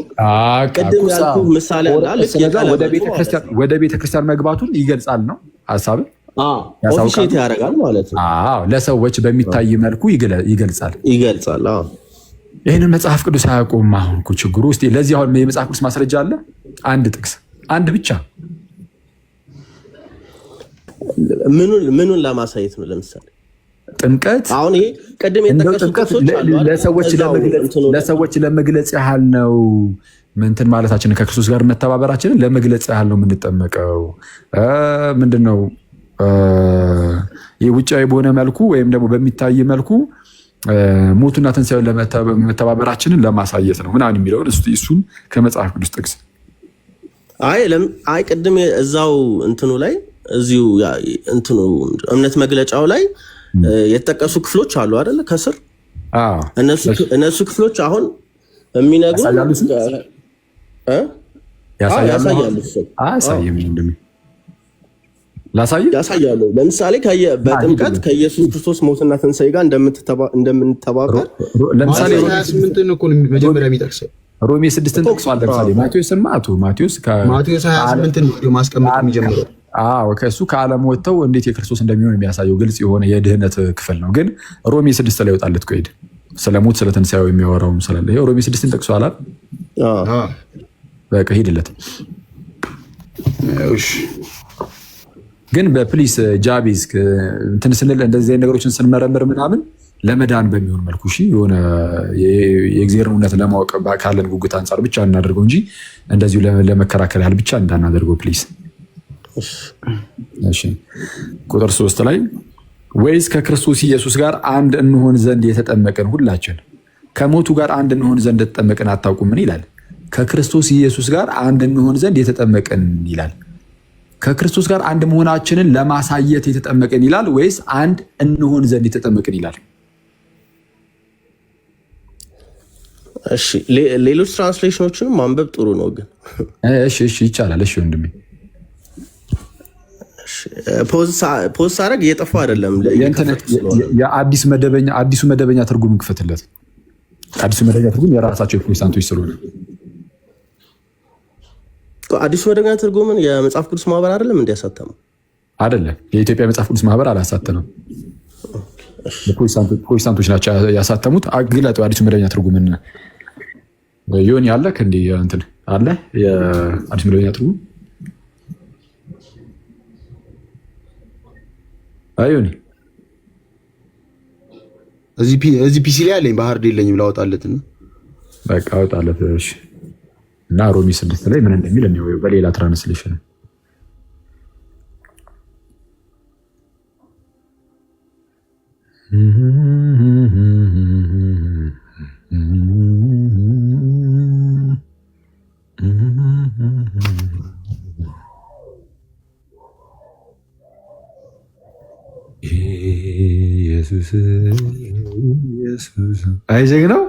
[SPEAKER 5] ቅድም ያልኩህ ምሳሌ አለ።
[SPEAKER 1] ወደ ቤተክርስቲያን መግባቱን ይገልጻል ነው ሐሳብ።
[SPEAKER 5] ኦፊሻል ያደርጋል ማለት ነው።
[SPEAKER 1] ለሰዎች በሚታይ መልኩ ይገልጻል።
[SPEAKER 5] ይህንን
[SPEAKER 1] መጽሐፍ ቅዱስ አያውቁም። አሁን እኮ ችግሩ ውስጥ ለዚህ አሁን የመጽሐፍ ቅዱስ ማስረጃ አለ። አንድ ጥቅስ አንድ ብቻ
[SPEAKER 5] ምኑን ለማሳየት ነው? ለምሳሌ ጥምቀት
[SPEAKER 1] አሁን ይሄ
[SPEAKER 5] ቀደም የተጠቀሱት
[SPEAKER 1] ለሰዎች ለመግለጽ ያህል ነው። ምንትን ማለታችን ከክርስቶስ ጋር መተባበራችንን ለመግለጽ ያህል ነው የምንጠመቀው። ምንድነው የውጫዊ በሆነ መልኩ ወይም ደግሞ በሚታይ መልኩ ሞቱና ትንሣኤውን ለመተባበራችንን ለማሳየት ነው ምናምን የሚለውን እሱን ከመጽሐፍ ቅዱስ ጥቅስ
[SPEAKER 5] አይ ቅድም እዛው እንትኑ ላይ እዚሁ እንትኑ እምነት መግለጫው ላይ የተጠቀሱ ክፍሎች አሉ አይደለ? ከስር እነሱ ክፍሎች አሁን የሚነግሩ ያሳያሉ። ለምሳሌ በጥምቀት ከኢየሱስ ክርስቶስ ሞትና ትንሣኤ ጋር እንደምንተባበር
[SPEAKER 4] ለምሳሌ 28 እኮ መጀመሪያ የሚጠቅሰው
[SPEAKER 1] ሮሜ 6ን ጠቅሷል። ለምሳሌ ማቴዎስ
[SPEAKER 4] 28ን ማስቀመጥ የሚጀምረው
[SPEAKER 1] ከእሱ ከዓለም ወጥተው እንዴት የክርስቶስ እንደሚሆን የሚያሳየው ግልጽ የሆነ የድህነት ክፍል ነው። ግን ሮሜ 6 ላይ ይወጣለት ቆይድ ስለ ሞት ስለ ትንሣኤው የሚያወራውም ስላለ ይሄ ሮሜ 6ን ጠቅሷል። በቃ ሂድለት። ግን በፕሊስ ጃቢዝ እንትን ስንል እንደዚህ አይነት ነገሮችን ስንመረምር ምናምን ለመዳን በሚሆን መልኩ የሆነ የእግዚአብሔርን እውነት ለማወቅ ካለን ጉጉት አንጻር ብቻ እናደርገው እንጂ እንደዚሁ ለመከራከር ያህል ብቻ እንዳናደርገው ፕሊስ። ቁጥር 3 ላይ ወይስ ከክርስቶስ ኢየሱስ ጋር አንድ እንሆን ዘንድ የተጠመቅን ሁላችን ከሞቱ ጋር አንድ እንሆን ዘንድ የተጠመቅን አታውቁምን ይላል። ከክርስቶስ ኢየሱስ ጋር አንድ እንሆን ዘንድ የተጠመቅን ይላል። ከክርስቶስ ጋር አንድ መሆናችንን ለማሳየት የተጠመቅን ይላል ወይስ አንድ እንሆን ዘንድ የተጠመቅን ይላል?
[SPEAKER 5] እሺ ሌሎች ትራንስሌሽኖችንም ማንበብ ጥሩ ነው ግን
[SPEAKER 1] እሺ ይቻላል። እሺ ወንድሜ
[SPEAKER 5] ፖስት አደረግ እየጠፋ አይደለም።
[SPEAKER 1] አዲሱ መደበኛ ትርጉም ክፈትለት። አዲሱ መደበኛ ትርጉም የራሳቸው የፕሮቴስታንቶች ስለሆነ
[SPEAKER 5] አዲሱ መደበኛ ትርጉምን የመጽሐፍ ቅዱስ ማህበር አይደለም እንዲያሳተመው
[SPEAKER 1] አይደለም። የኢትዮጵያ መጽሐፍ ቅዱስ ማህበር አላሳተነም። ፕሮቴስታንቶች ናቸው ያሳተሙት። ግለጠው አዲሱ መደበኛ ትርጉምን ይሆን ያለክ እንዲ እንትን አለ የአዲሱ መደበኛ ትርጉም አይዮኒ
[SPEAKER 4] እዚህ ፒሲ ላይ አለኝ። ባህር የለኝም ላወጣለትና
[SPEAKER 1] በቃ አወጣለት። እሺ እና ሮሚ 6 ላይ ምን እንደሚል ነው በሌላ ትራንስሌሽን ኢየሱስ አይዘግ ነው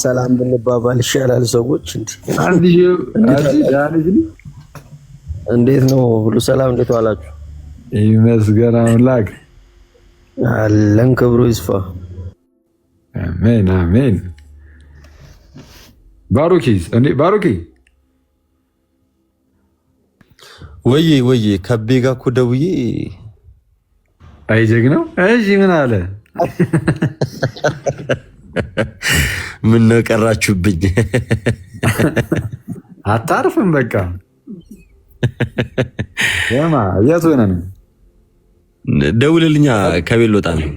[SPEAKER 3] ሰላም ብንባባል ይሻላል። ሰዎች እንዴት ነው? ሁሉ ሰላም? እንዴት ዋላችሁ?
[SPEAKER 1] ይመስገን አምላክ
[SPEAKER 3] አለን። ክብሩ ይስፋ።
[SPEAKER 1] አሜን አሜን። ባሩኪ
[SPEAKER 6] ወይ ከቤ ጋር እኮ ደውዬ
[SPEAKER 1] አይጀግ ነው። እሺ ምን አለ?
[SPEAKER 6] ምን ነው ቀራችሁብኝ?
[SPEAKER 1] አታርፍም? በቃ የት ሆነ ነው?
[SPEAKER 6] ደውልልኛ ከቤት ልወጣ ነው።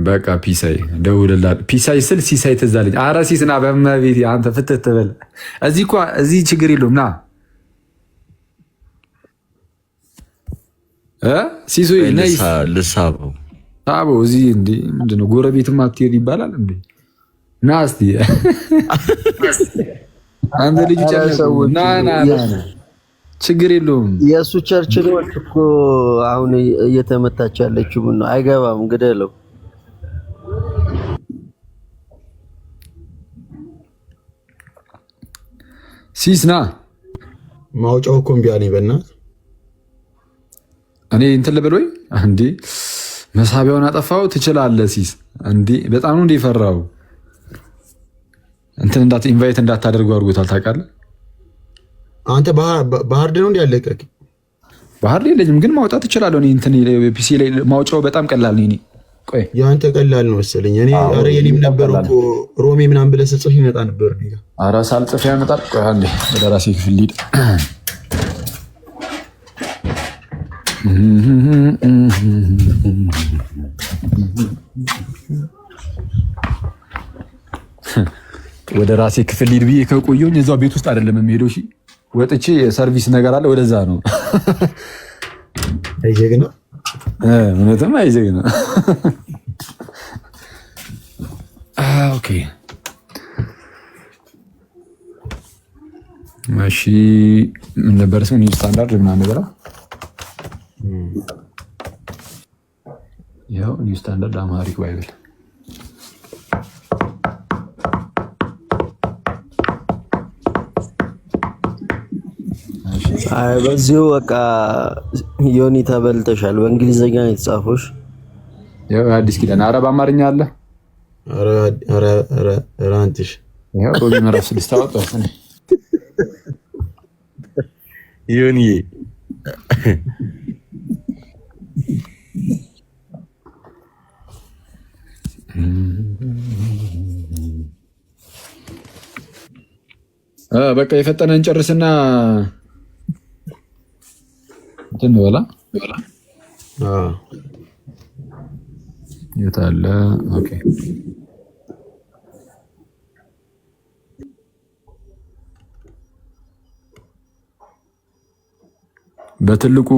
[SPEAKER 1] በቃ ፒሳይ ደውልላት። ፒሳይ ስል ሲሳይ ትዝ አለኝ። ኧረ ሲስና በመቤት አንተ ፍትህ ትበል። እዚህ ችግር የለውም ና ሲሱ
[SPEAKER 6] ልሳበው
[SPEAKER 1] ሳበው። እዚህ እንደ ምንድን ነው ጎረቤትም አትሄድ ይባላል እንዴ? ና እስኪ አንተ ልጅ ና ችግር የለውም።
[SPEAKER 3] የእሱ ቸርች ነው እኮ አሁን እየተመታች ያለችው። ምን ነው አይገባም፣ ግደለው።
[SPEAKER 1] ሲስና
[SPEAKER 4] ማውጫው እኮ እምቢ አለኝ። በእናትህ
[SPEAKER 1] እኔ እንትን ልበል ወይ እንዴ? መሳቢያውን አጠፋው። ትችላለህ ሲስ እንዴ? በጣም ነው እንደ ፈራው እንትን ኢንቫይት እንዳታደርገው አድርጎታል። ታውቃለህ
[SPEAKER 4] አንተ ባህር ነው እንዴ? ያለቀቅ
[SPEAKER 1] ባህር ላይ የለኝም ግን ማውጣት እችላለሁ። እኔ እንትን ፒሲ ላይ ማውጫው በጣም ቀላል ነው። እኔ ቆይ
[SPEAKER 4] ያንተ ቀላል ነው መሰለኝ። እኔ አረ የኔም ነበር እኮ ሮሜ ምናምን ብለህ ስጽፍ ይመጣ ነበር። እኔ ጋር
[SPEAKER 1] አረ ሳልጽፍ ያመጣል። ቆይ አንዴ ወደ ራሴ ክፍል ልሂድ። ወደ ራሴ ክፍል ልሂድ ብዬ ከቆየሁኝ እዛው ቤት ውስጥ አይደለም የምሄደው። እሺ ወጥቼ የሰርቪስ ነገር አለ፣ ወደዛ ነው።
[SPEAKER 4] አይጀግና
[SPEAKER 1] እውነትም አይጀግና። ኦኬ እሺ ምን ነበር ስሙ? ኒው ስታንዳርድ ምናምን ነገር ያው ኒው ስታንዳርድ አማሪክ ባይብል
[SPEAKER 3] አይ በዚሁ በቃ ዮኒ ተበልተሻል። በእንግሊዘኛ ነው የተጻፈው።
[SPEAKER 1] ያው አዲስ ኪዳን አረብ አማርኛ አለ።
[SPEAKER 4] ኧረ አንተሽ
[SPEAKER 1] ያው ሮሚ ምዕራፍ 6 ታወጣው
[SPEAKER 6] ዮኒ
[SPEAKER 1] በቃ የፈጠነ እንጨርስና እንትን በላ የት አለ? ኦኬ በትልቁ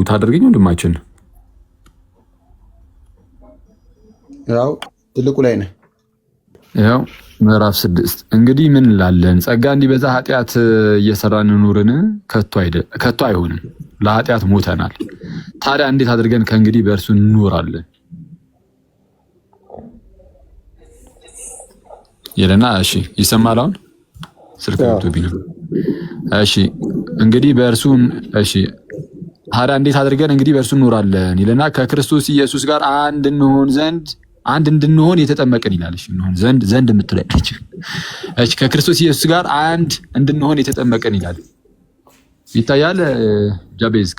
[SPEAKER 1] ታደርገኝ ወንድማችን።
[SPEAKER 4] ያው ትልቁ ላይ ነህ።
[SPEAKER 1] ያው ምዕራፍ 6 እንግዲህ ምን እንላለን? ጸጋ እንዲበዛ ኃጢአት እየሰራን ኑርን? ከቶ አይሆንም። ለኃጢአት ሞተናል። ታዲያ እንዴት አድርገን ከእንግዲህ በእርሱ እንኖራለን? ይለና እሺ ይሰማል። አሁን ስልክ ቢሉ እሺ እንግዲህ በእርሱ እሺ ታዲያ እንዴት አድርገን እንግዲህ በእርሱ እንኖራለን ይለና ከክርስቶስ ኢየሱስ ጋር አንድ እንድንሆን የተጠመቅን ይላል። እሺ እንሆን ዘንድ የምትለች እሺ ከክርስቶስ ኢየሱስ ጋር አንድ እንድንሆን የተጠመቅን ይላል። ይታያል ጃቤዝክ?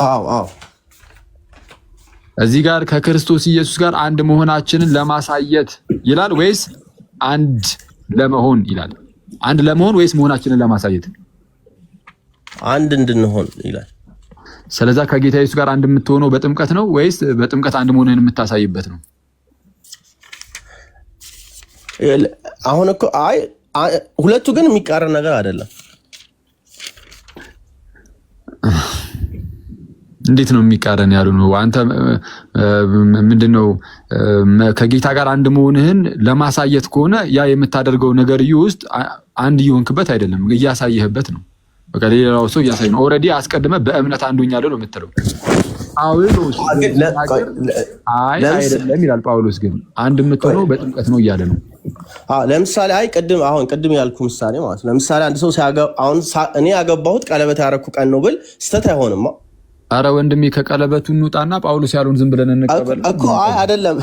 [SPEAKER 5] አዎ
[SPEAKER 1] እዚህ ጋር ከክርስቶስ ኢየሱስ ጋር አንድ መሆናችንን ለማሳየት ይላል ወይስ አንድ ለመሆን ይላል? አንድ ለመሆን ወይስ መሆናችንን ለማሳየት?
[SPEAKER 5] አንድ እንድንሆን ይላል።
[SPEAKER 1] ስለዛ ከጌታ ኢየሱስ ጋር አንድ የምትሆነው በጥምቀት ነው ወይስ በጥምቀት አንድ መሆንህን የምታሳይበት ነው?
[SPEAKER 5] አሁን እኮ ሁለቱ ግን የሚቃረን ነገር አይደለም።
[SPEAKER 1] እንዴት ነው የሚቃረን ያሉ ነው? አንተ ምንድነው ከጌታ ጋር አንድ መሆንህን ለማሳየት ከሆነ ያ የምታደርገው ነገር ውስጥ አንድ እየሆንክበት አይደለም፣ እያሳየህበት ነው። በቃ ሌላው ሰው እያሳየ ነው። ኦልሬዲ አስቀድመ በእምነት አንዱኛለሁ ነው የምትለው። ጳውሎስ አይደለም ይላል። ጳውሎስ ግን አንድ የምትሆነው በጥምቀት ነው እያለ ነው።
[SPEAKER 5] ለምሳሌ ቅድም ያልኩ ምሳሌ ማለት ነው። ለምሳሌ አንድ ሰው እኔ ያገባሁት ቀለበት ያረኩ ቀን ነው ብል ስተት አይሆንም።
[SPEAKER 1] አረ ወንድሜ ከቀለበቱ እንውጣና ጳውሎስ ያሉን ዝም ብለን እንቀበል
[SPEAKER 5] እኮ። አይደለም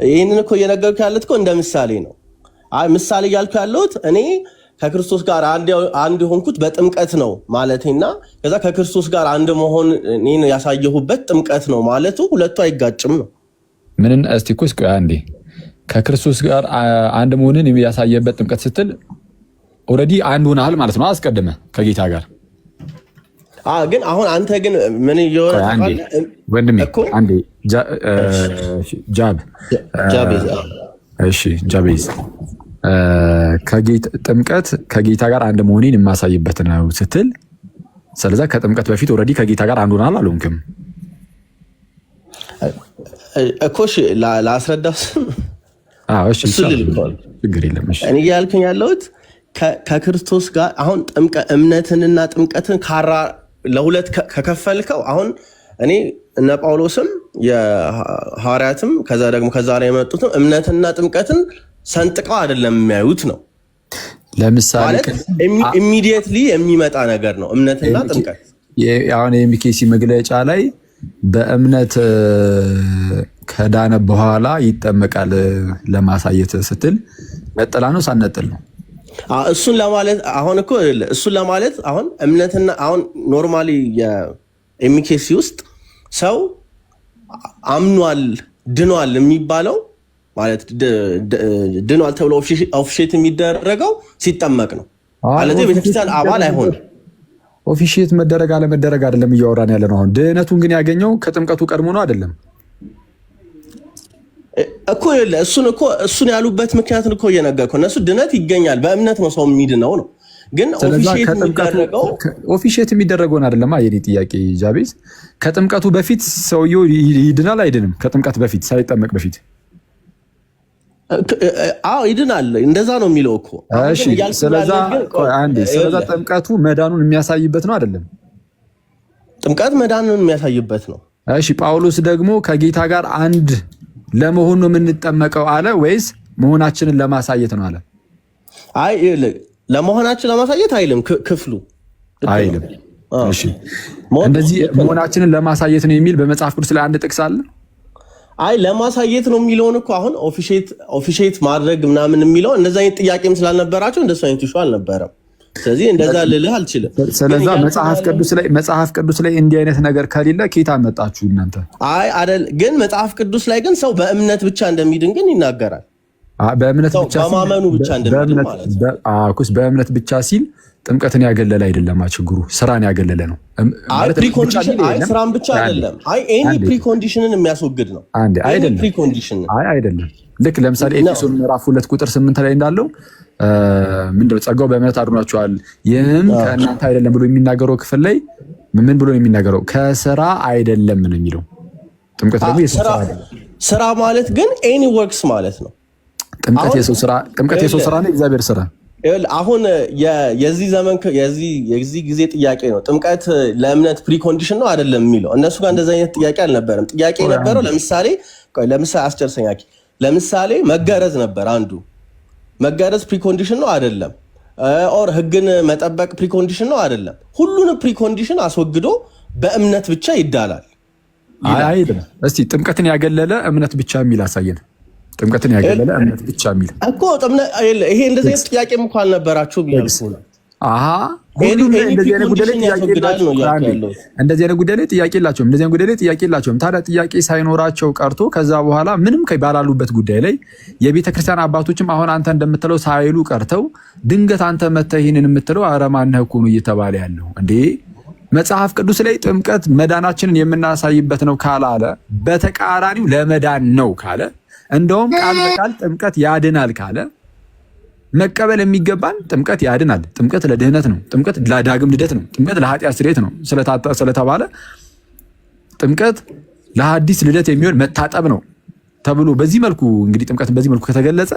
[SPEAKER 5] ይህንን እኮ እየነገርኩ ያለሁት እኮ እንደ ምሳሌ ነው። ምሳሌ እያልኩ ያለሁት እኔ ከክርስቶስ ጋር አንድ ሆንኩት በጥምቀት ነው ማለቴና ከዛ ከክርስቶስ ጋር አንድ መሆን እኔን ያሳየሁበት ጥምቀት ነው ማለቱ ሁለቱ አይጋጭም ነው።
[SPEAKER 1] ምንን እስቲ ኩስ ቆይ አንዴ ከክርስቶስ ጋር አንድ መሆንን ያሳየበት ጥምቀት ስትል ኦልሬዲ አንድ ሆነሃል ማለት ነው። አስቀድመ ከጌታ ጋር
[SPEAKER 5] ግን አሁን አንተ ግን ምን እየወራ
[SPEAKER 1] ወንድሜ አንዴ ጃቤዝ ጥምቀት ከጌታ ጋር አንድ መሆኔን የማሳይበት ነው ስትል፣ ስለዚህ ከጥምቀት በፊት ኦልሬዲ ከጌታ ጋር አንድ ሆናል አልሆንክም
[SPEAKER 5] እኮሽ ላስረዳው።
[SPEAKER 1] ችግር የለም።
[SPEAKER 5] እኔ እያልኩኝ ያለሁት ከክርስቶስ ጋር አሁን እምነትንና ጥምቀትን ለሁለት ከከፈልከው፣ አሁን እኔ እነ ጳውሎስም የሐዋርያትም ከዛ ደግሞ ከዛ ላይ የመጡትም እምነትና ጥምቀትን ሰንጥቀው አይደለም የሚያዩት ነው።
[SPEAKER 1] ለምሳሌ
[SPEAKER 5] ኢሚዲየትሊ የሚመጣ ነገር ነው እምነትና ጥምቀት።
[SPEAKER 1] አሁን የሚኬሲ መግለጫ ላይ በእምነት ከዳነ በኋላ ይጠመቃል ለማሳየት ስትል ነጠላ ነው ሳነጥል ነው?
[SPEAKER 5] እሱን ለማለት አሁን እምነትና አሁን ኖርማሊ የኤምኬሲ ውስጥ ሰው አምኗል ድኗል የሚባለው ማለት ድኗል ተብሎ ኦፊሼት የሚደረገው ሲጠመቅ ነው። ስለዚህ ቤተክርስቲያን አባል አይሆንም።
[SPEAKER 1] ኦፊሼት መደረግ አለመደረግ አይደለም እያወራን ያለ ነው። አሁን ድህነቱን ግን ያገኘው ከጥምቀቱ ቀድሞ ነው አይደለም
[SPEAKER 5] እኮ እሱን ያሉበት ምክንያት እኮ እየነገርኩህ። እነሱ ድነት ይገኛል በእምነት ነው ሰው የሚድነው ነው። ግን
[SPEAKER 1] ኦፊሼት የሚደረገውን አይደለም የኔ ጥያቄ ጃቤዝ። ከጥምቀቱ በፊት ሰውየው ይድናል አይድንም? ከጥምቀት በፊት ሳይጠመቅ በፊት
[SPEAKER 5] ይድናል። እንደዛ ነው የሚለው እኮ።
[SPEAKER 1] ስለዛ ጥምቀቱ መዳኑን የሚያሳይበት ነው አይደለም?
[SPEAKER 5] ጥምቀት መዳኑን የሚያሳይበት ነው።
[SPEAKER 1] እሺ ጳውሎስ ደግሞ ከጌታ ጋር አንድ ለመሆን ነው የምንጠመቀው አለ ወይስ መሆናችንን ለማሳየት ነው አለ?
[SPEAKER 5] ለመሆናችን ለማሳየት አይልም ክፍሉ
[SPEAKER 1] አይልም። እሺ እንደዚህ መሆናችንን ለማሳየት ነው የሚል በመጽሐፍ ቅዱስ ላይ አንድ ጥቅስ አለ?
[SPEAKER 5] ለማሳየት ነው የሚለውን እኮ አሁን ኦፊሼት ማድረግ ምናምን የሚለው እንደዛ አይነት ጥያቄም ስላልነበራቸው እንደሱ አይነት ኢሹ አልነበረም። ስለዚህ እንደዛ ልልህ አልችልም።
[SPEAKER 1] ስለዛ መጽሐፍ ቅዱስ ላይ እንዲህ አይነት ነገር ከሌለ ኬታ መጣችሁ እናንተ?
[SPEAKER 5] አይደል? ግን መጽሐፍ ቅዱስ ላይ ግን ሰው በእምነት ብቻ እንደሚድን ግን ይናገራል። በማመኑ ብቻ እንደሚድን ማለት ነው።
[SPEAKER 1] በእምነት ብቻ ሲል ጥምቀትን ያገለለ አይደለም። ችግሩ ስራን ያገለለ ነው።
[SPEAKER 5] ስራን ብቻ አይደለም። ኤኒ ፕሪኮንዲሽንን የሚያስወግድ ነው።
[SPEAKER 1] አይደለም። ልክ ለምሳሌ ኤፌሶን ምዕራፍ 2 ቁጥር 8 ላይ እንዳለው ምንድነው ጸጋው በእምነት አድኗቸዋል ይህም ከእናንተ አይደለም ብሎ የሚናገረው ክፍል ላይ ምን ብሎ ነው የሚናገረው? ከስራ አይደለም ነው የሚለው። ጥምቀት ደግሞ የሰው ስራ አይደለም።
[SPEAKER 5] ስራ ማለት ግን ኤኒ ወርክስ ማለት ነው።
[SPEAKER 1] ጥምቀት የሰው ስራ ነው፣ እግዚአብሔር ስራ።
[SPEAKER 5] አሁን የዚህ ዘመን የዚህ ጊዜ ጥያቄ ነው ጥምቀት ለእምነት ፕሪኮንዲሽን ነው አይደለም የሚለው። እነሱ ጋር እንደዛ አይነት ጥያቄ አልነበረም። ጥያቄ የነበረው ለምሳሌ አስጨርሰኛ። ለምሳሌ መገረዝ ነበር አንዱ። መገረዝ ፕሪኮንዲሽን ነው አይደለም? ኦር ህግን መጠበቅ ፕሪኮንዲሽን ነው አይደለም? ሁሉንም ፕሪኮንዲሽን አስወግዶ በእምነት ብቻ ይዳላል
[SPEAKER 1] አይደለም? እስቲ ጥምቀትን ያገለለ እምነት ብቻ የሚል አሳየን። ጥምቀትን ያገለለ እምነት ብቻ የሚል እኮ
[SPEAKER 5] ይሄ እንደዚህ አይነት ጥያቄም እኮ አልነበራችሁም ብያለሁ።
[SPEAKER 1] እንደዚህ አይነት ጉዳይ ላይ ጥያቄ የላቸውም። ታዲያ ጥያቄ ሳይኖራቸው ቀርቶ ከዛ በኋላ ምንም ባላሉበት ጉዳይ ላይ የቤተክርስቲያን አባቶችም አሁን አንተ እንደምትለው ሳይሉ ቀርተው ድንገት አንተ መተህ ይህንን የምትለው ኧረ ማነህ እኮ ነው እየተባለ ያለው እንዴ? መጽሐፍ ቅዱስ ላይ ጥምቀት መዳናችንን የምናሳይበት ነው ካላለ፣ በተቃራኒው ለመዳን ነው ካለ፣ እንደውም ቃል በቃል ጥምቀት ያድናል ካለ መቀበል የሚገባን ጥምቀት ያድናል፣ ጥምቀት ለድህነት ነው፣ ጥምቀት ለዳግም ልደት ነው፣ ጥምቀት ለኃጢአት ስርየት ነው ስለተባለ ጥምቀት ለሐዲስ ልደት የሚሆን መታጠብ ነው ተብሎ በዚህ መልኩ እንግዲህ ጥምቀት በዚህ መልኩ ከተገለጸ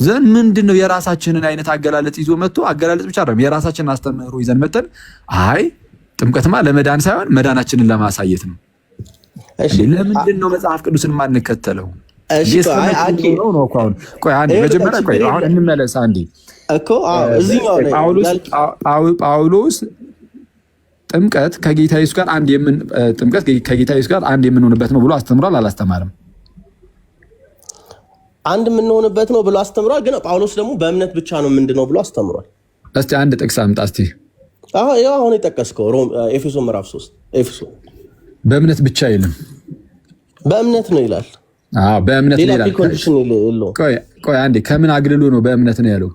[SPEAKER 1] ዘን ምንድነው የራሳችንን አይነት አገላለጽ ይዞ መጥቶ አገላለጽ ብቻ አይደለም የራሳችንን አስተምህሮ ይዘን መጥተን አይ ጥምቀትማ ለመዳን ሳይሆን መዳናችንን ለማሳየት ነው። ለምንድነው መጽሐፍ ቅዱስን ማንከተለው? አሁን እንመለስ አንዴ እኮ ጳውሎስ ጥምቀት ከጌታ ኢየሱስ ጋር አንድ የምንሆንበት ነው ብሎ አስተምሯል አላስተማርም?
[SPEAKER 5] አንድ የምንሆንበት ነው ብሎ አስተምሯል። ግን ጳውሎስ ደግሞ በእምነት ብቻ ነው ምንድነው ብሎ አስተምሯል።
[SPEAKER 1] እስቲ አንድ ጥቅስ አምጣ እስቲ።
[SPEAKER 5] አሁን የጠቀስከው ኤፌሶን ምዕራፍ 3 ኤፌሶን በእምነት
[SPEAKER 1] ብቻ አይልም፣
[SPEAKER 5] በእምነት ነው ይላል።
[SPEAKER 1] በእምነት
[SPEAKER 5] ሌላ ፕሪኮንዲሽን የለውም።
[SPEAKER 1] ቆይ አንዴ ከምን አግልሎ ነው በእምነት ነው ያለው?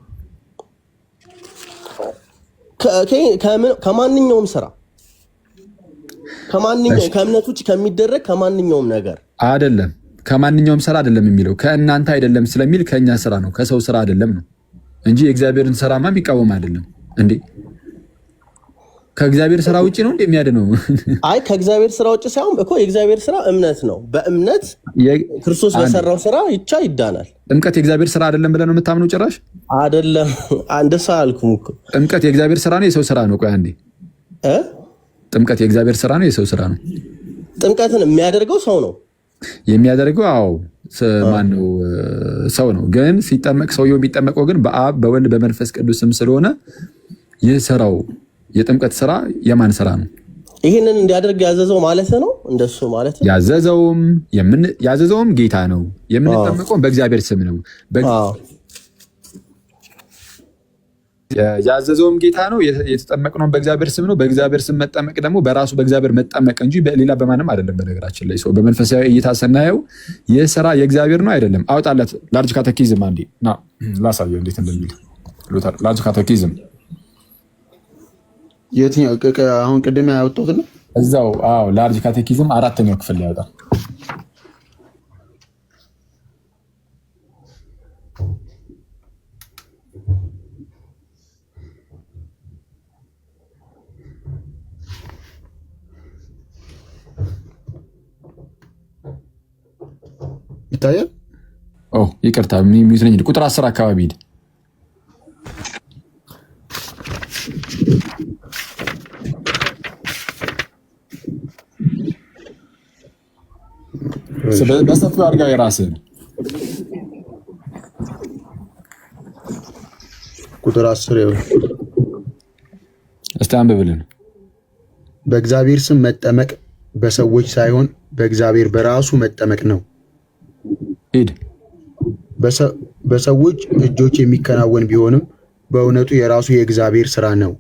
[SPEAKER 5] ከማንኛውም ስራ ከእምነት ውጭ ከሚደረግ ከማንኛውም ነገር
[SPEAKER 1] አይደለም። ከማንኛውም ስራ አይደለም የሚለው ከእናንተ አይደለም ስለሚል ከኛ ስራ ነው ከሰው ስራ አይደለም ነው እንጂ የእግዚአብሔርን ስራማ የሚቃወም አይደለም እንዴ። ከእግዚአብሔር ስራ ውጪ ነው እንደሚያድነው?
[SPEAKER 5] አይ ከእግዚአብሔር ስራ ውጪ ሳይሆን እኮ የእግዚአብሔር ስራ እምነት ነው። በእምነት ክርስቶስ በሰራው ስራ ይቻ ይዳናል።
[SPEAKER 1] ጥምቀት የእግዚአብሔር ስራ አይደለም ብለህ ነው የምታምነው? ጭራሽ
[SPEAKER 5] አይደለም። እንደዛ አልኩም እኮ።
[SPEAKER 1] ጥምቀት የእግዚአብሔር ስራ ነው የሰው ስራ ነው? ቆይ አንዴ ጥምቀት የእግዚአብሔር ስራ ነው የሰው ስራ ነው?
[SPEAKER 5] ጥምቀትን የሚያደርገው ሰው ነው
[SPEAKER 1] የሚያደርገው። አዎ ማን ነው? ሰው ነው። ግን ሲጠመቅ ሰውየው የሚጠመቀው ግን በአብ በወልድ በመንፈስ ቅዱስ ስም ስለሆነ ይህ ስራው የጥምቀት ስራ የማን ስራ ነው?
[SPEAKER 5] ይህንን እንዲያደርግ ያዘዘው ማለት ነው። እንደሱ ማለት ነው።
[SPEAKER 1] ያዘዘውም ጌታ ነው። የምንጠመቀው በእግዚአብሔር ስም ነው። ያዘዘውም ጌታ ነው። የተጠመቅነው በእግዚአብሔር ስም ነው። በእግዚአብሔር ስም መጠመቅ ደግሞ በራሱ በእግዚአብሔር መጠመቅ እንጂ ሌላ በማንም አይደለም። በነገራችን ላይ ሰው በመንፈሳዊ እይታ ስናየው ይህ ስራ የእግዚአብሔር ነው አይደለም። አውጣለት ላርጅ ካቴኪዝም አንዴ ና ላሳየው እንዴት እንደሚል ላርጅ ካቴኪዝም
[SPEAKER 4] የትኛው አሁን ቅድም ያወጣሁት ነው
[SPEAKER 1] እዛው። አዎ ላርጅ ካቴኪዝም 4ኛው ክፍል ላይ ያወጣ።
[SPEAKER 4] ይታያል።
[SPEAKER 1] ይቅርታ ሚዩት ነኝ። ቁጥር 10 አካባቢ ሂድ። በሰፊው አድርጋ የራስህን
[SPEAKER 4] ቁጥር 10 ይኸው
[SPEAKER 1] እስቲ አንብብልን።
[SPEAKER 4] በእግዚአብሔር ስም መጠመቅ በሰዎች ሳይሆን በእግዚአብሔር በራሱ መጠመቅ ነው።
[SPEAKER 1] ሂድ።
[SPEAKER 4] በሰዎች እጆች የሚከናወን ቢሆንም በእውነቱ የራሱ የእግዚአብሔር ስራ ነው።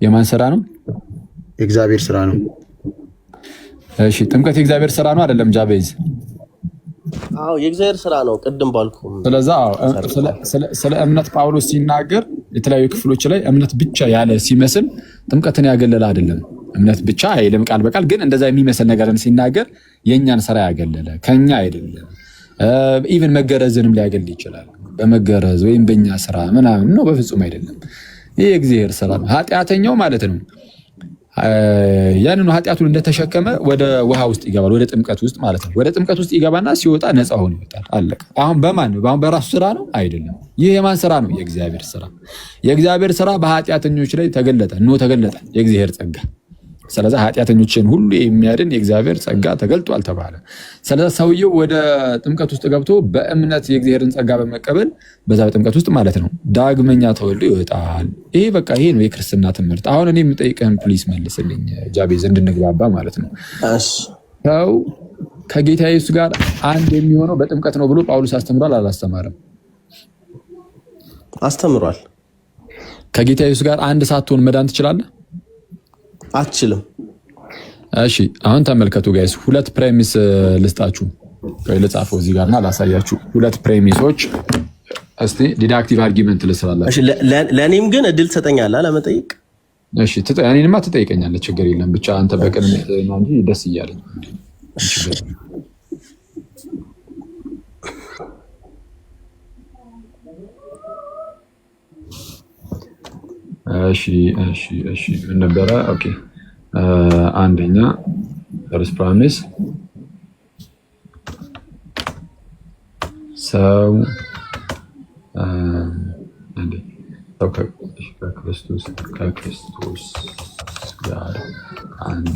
[SPEAKER 1] የማን ስራ ነው?
[SPEAKER 4] የእግዚአብሔር ስራ ነው።
[SPEAKER 1] እሺ ጥምቀት የእግዚአብሔር ስራ ነው አይደለም? ጃቤዝ
[SPEAKER 5] አዎ የእግዚአብሔር ስራ ነው ቅድም ባልኩ።
[SPEAKER 1] ስለዚህ ስለ እምነት ጳውሎስ ሲናገር የተለያዩ ክፍሎች ላይ እምነት ብቻ ያለ ሲመስል ጥምቀትን ያገለለ አይደለም። እምነት ብቻ አይልም ቃል በቃል ግን እንደዛ የሚመስል ነገርን ሲናገር የኛን ስራ ያገለለ ከኛ አይደለም። ኢቭን መገረዝንም ሊያገል ይችላል። በመገረዝ ወይም በእኛ ስራ ምናምን ነው፣ በፍጹም አይደለም። ይህ የእግዚአብሔር ስራ ነው። ኃጢአተኛው ማለት ነው ያንኑ ኃጢአቱን እንደተሸከመ ወደ ውሃ ውስጥ ይገባል፣ ወደ ጥምቀት ውስጥ ማለት ነው። ወደ ጥምቀት ውስጥ ይገባና ሲወጣ ነፃ ሆኖ ይወጣል። አለቀ። አሁን በማን ነው? አሁን በራሱ ስራ ነው አይደለም። ይህ የማን ስራ ነው? የእግዚአብሔር ስራ። የእግዚአብሔር ስራ በኃጢአተኞች ላይ ተገለጠ፣ ተገለጠ የእግዚአብሔር ጸጋ። ስለዚህ ኃጢአተኞችን ሁሉ የሚያድን የእግዚአብሔር ጸጋ ተገልጧል ተባለ። ስለዚህ ሰውየው ወደ ጥምቀት ውስጥ ገብቶ በእምነት የእግዚአብሔርን ጸጋ በመቀበል በዛ በጥምቀት ውስጥ ማለት ነው ዳግመኛ ተወልዶ ይወጣል። ይሄ በቃ ይሄ ነው የክርስትና ትምህርት። አሁን እኔ የምጠይቅህን ፕሊስ መልስልኝ ጃቤዝ፣ እንድንግባባ ማለት ነው። ሰው ከጌታ ኢየሱስ ጋር አንድ የሚሆነው በጥምቀት ነው ብሎ ጳውሎስ አስተምሯል አላስተማረም?
[SPEAKER 5] አስተምሯል።
[SPEAKER 1] ከጌታ ኢየሱስ ጋር አንድ ሳትሆን መዳን ትችላለህ?
[SPEAKER 5] አትችልም።
[SPEAKER 1] እሺ አሁን ተመልከቱ ጋይስ፣ ሁለት ፕሬሚስ ልስጣችሁ። ልጻፈው እዚህ ጋርና ላሳያችሁ። ሁለት ፕሬሚሶች እስቲ ዲዳክቲቭ አርጊመንት ልስራላችሁ።
[SPEAKER 5] እሺ ለኔም ግን እድል ትሰጠኛለህ ለመጠየቅ?
[SPEAKER 1] እሺ እኔንማ ትጠይቀኛለህ፣ ችግር የለም። ብቻ አንተ በቅንነት ነው እንጂ ደስ እያለኝ። እሺ ምን ነበረ? ኦኬ አንደኛ ፈርስት ፕሮሚስ ሰው ከክርስቶስ ጋር አንድ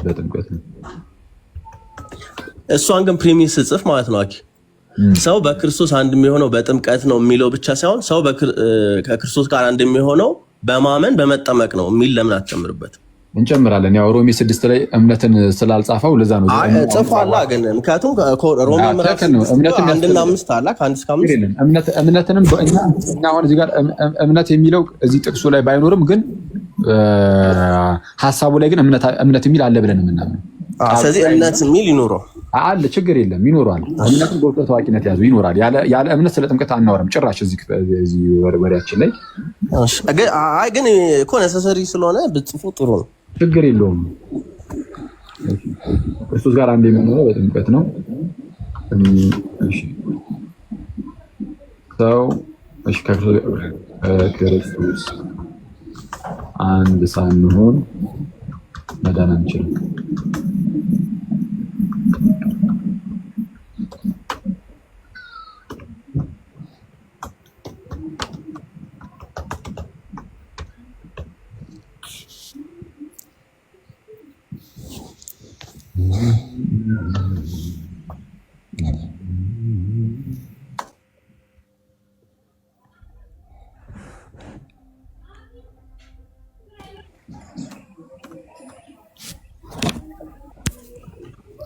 [SPEAKER 1] በጥምቀት ነው።
[SPEAKER 5] እሷን ግን ፕሪሚስ ጽፍ ማለት ነው አኪ ሰው በክርስቶስ አንድ የሚሆነው በጥምቀት ነው የሚለው ብቻ ሳይሆን ሰው ከክርስቶስ ጋር አንድ የሚሆነው በማመን በመጠመቅ ነው የሚል ለምን አትጨምርበት?
[SPEAKER 1] እንጨምራለን። ያው ሮሜ 6 ላይ እምነትን ስላልጻፈው ለዛ ነው
[SPEAKER 5] ጽፏላ። ግን ምክንያቱም ሮሜ ምዕራፍ 1 እና 5 አላ ከ1 እስከ 5
[SPEAKER 1] እምነትንም እኛ አሁን እዚህ ጋር እምነት የሚለው እዚህ ጥቅሱ ላይ ባይኖርም ግን ሐሳቡ ላይ ግን እምነት የሚል አለ ብለን የምናምነው።
[SPEAKER 5] ስለዚህ እምነት የሚል ይኖረው
[SPEAKER 1] አለ ችግር የለም ይኖራል። እምነትን በውስጠ ታዋቂነት ያዙ ይኖራል። ያለ እምነት ስለ ጥምቀት አናወራም ጭራሽ እዚህ ወሬያችን ላይ።
[SPEAKER 5] ግን እኮ ነሰሰሪ ስለሆነ ብጽፉ ጥሩ ነው።
[SPEAKER 1] ችግር የለውም። ክርስቶስ ጋር አንድ የምንሆነው በጥምቀት ነው። እሺ ሰው ከክርስቶስ አንድ ሳንሆን መዳን አንችልም።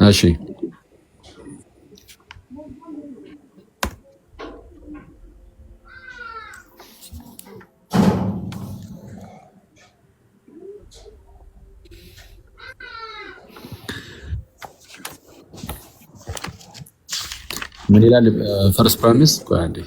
[SPEAKER 1] እሺ ምን ይላል? ፈርስት ፕሮሚስ ቆይ አንዴ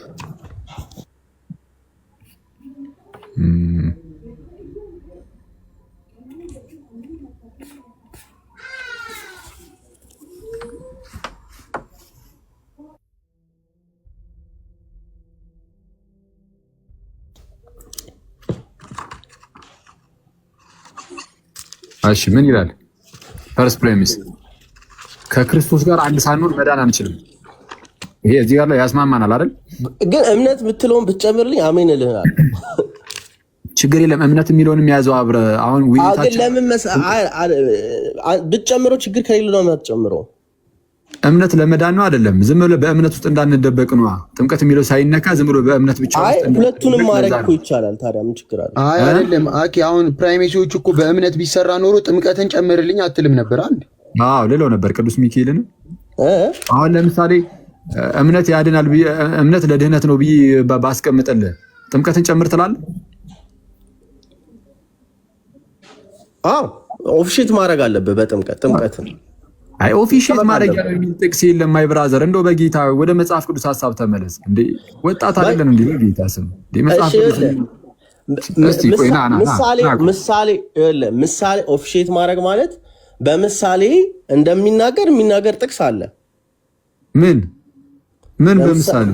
[SPEAKER 1] እሺ ምን ይላል? ፈርስት ፕሮሚስ ከክርስቶስ ጋር አንድ ሳንሆን መዳን አንችልም። ይሄ እዚህ ጋር ላይ ያስማማናል አይደል?
[SPEAKER 5] ግን እምነት ብትለውን ብትጨምርልኝ አሜን እልሃለሁ።
[SPEAKER 1] ችግር የለም። እምነት የሚለውን የሚያዘው አብረ አሁን
[SPEAKER 5] ግን ለምን ብትጨምረው ችግር ከሌለ ነው የምትጨምረው።
[SPEAKER 1] እምነት ለመዳን ነው አይደለም። ዝም ብሎ በእምነት ውስጥ እንዳንደበቅ ነው። ጥምቀት የሚለው ሳይነካ ዝም ብሎ በእምነት ብቻ ውስጥ
[SPEAKER 5] ሁለቱንም ማድረግ እኮ ይቻላል። ታዲያ ምን ችግር አለ?
[SPEAKER 4] አይ አይደለም አኪ አሁን ፕራይሜሲዎች እኮ በእምነት ቢሰራ ኖሮ ጥምቀትን ጨምርልኝ አትልም ነበር አንድ?
[SPEAKER 1] አዎ ሌላው ነበር ቅዱስ ሚካኤልን አሁን ለምሳሌ እምነት ያድናል እምነት ለድህነት ነው ብዬ ባስቀምጥልህ ጥምቀትን ጨምር ትላለህ?
[SPEAKER 5] አዎ ኦፊሼት ማድረግ አለብህ በጥምቀትን።
[SPEAKER 1] አይ ኦፊሼት ማድረግ ያለው የሚል ጥቅስ የለም። ማይ ብራዘር እንደው በጌታ ወደ መጽሐፍ ቅዱስ ሐሳብ ተመለስ። እንዴ ወጣት አይደለም እንዴ? በጌታ ስም እንዴ መጽሐፍ ቅዱስ እስቲ ቆይና
[SPEAKER 5] ምሳሌ ኦፊሼት ማድረግ ማለት በምሳሌ የሚናገር ጥቅስ አለ።
[SPEAKER 1] ምን በምሳሌ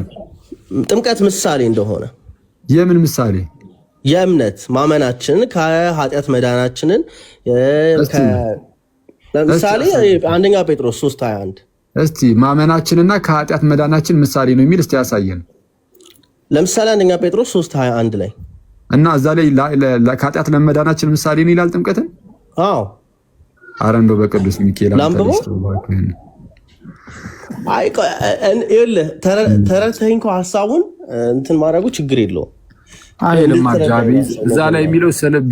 [SPEAKER 5] ጥምቀት ምሳሌ እንደሆነ
[SPEAKER 1] የምን ምሳሌ?
[SPEAKER 5] የእምነት ማመናችን ከኃጢአት መዳናችንን ለምሳሌ አንደኛ ጴጥሮስ 3:21
[SPEAKER 1] እስቲ ማመናችንና ከኃጢአት መዳናችን ምሳሌ ነው የሚል እስቲ ያሳየን።
[SPEAKER 5] ለምሳሌ አንደኛ ጴጥሮስ 3:21 ላይ
[SPEAKER 1] እና እዛ ላይ ከኃጢአት ለመዳናችን ምሳሌ ነው ይላል ጥምቀትን።
[SPEAKER 5] አዎ
[SPEAKER 1] አረ እንደው በቅዱስ ሚካኤል
[SPEAKER 5] አይ ይኸውልህ ተረድተኸኝ እኮ ሀሳቡን እንትን ማድረጉ ችግር የለውም።
[SPEAKER 1] አይልም አጃቢ እዛ ላይ የሚለው ስለብ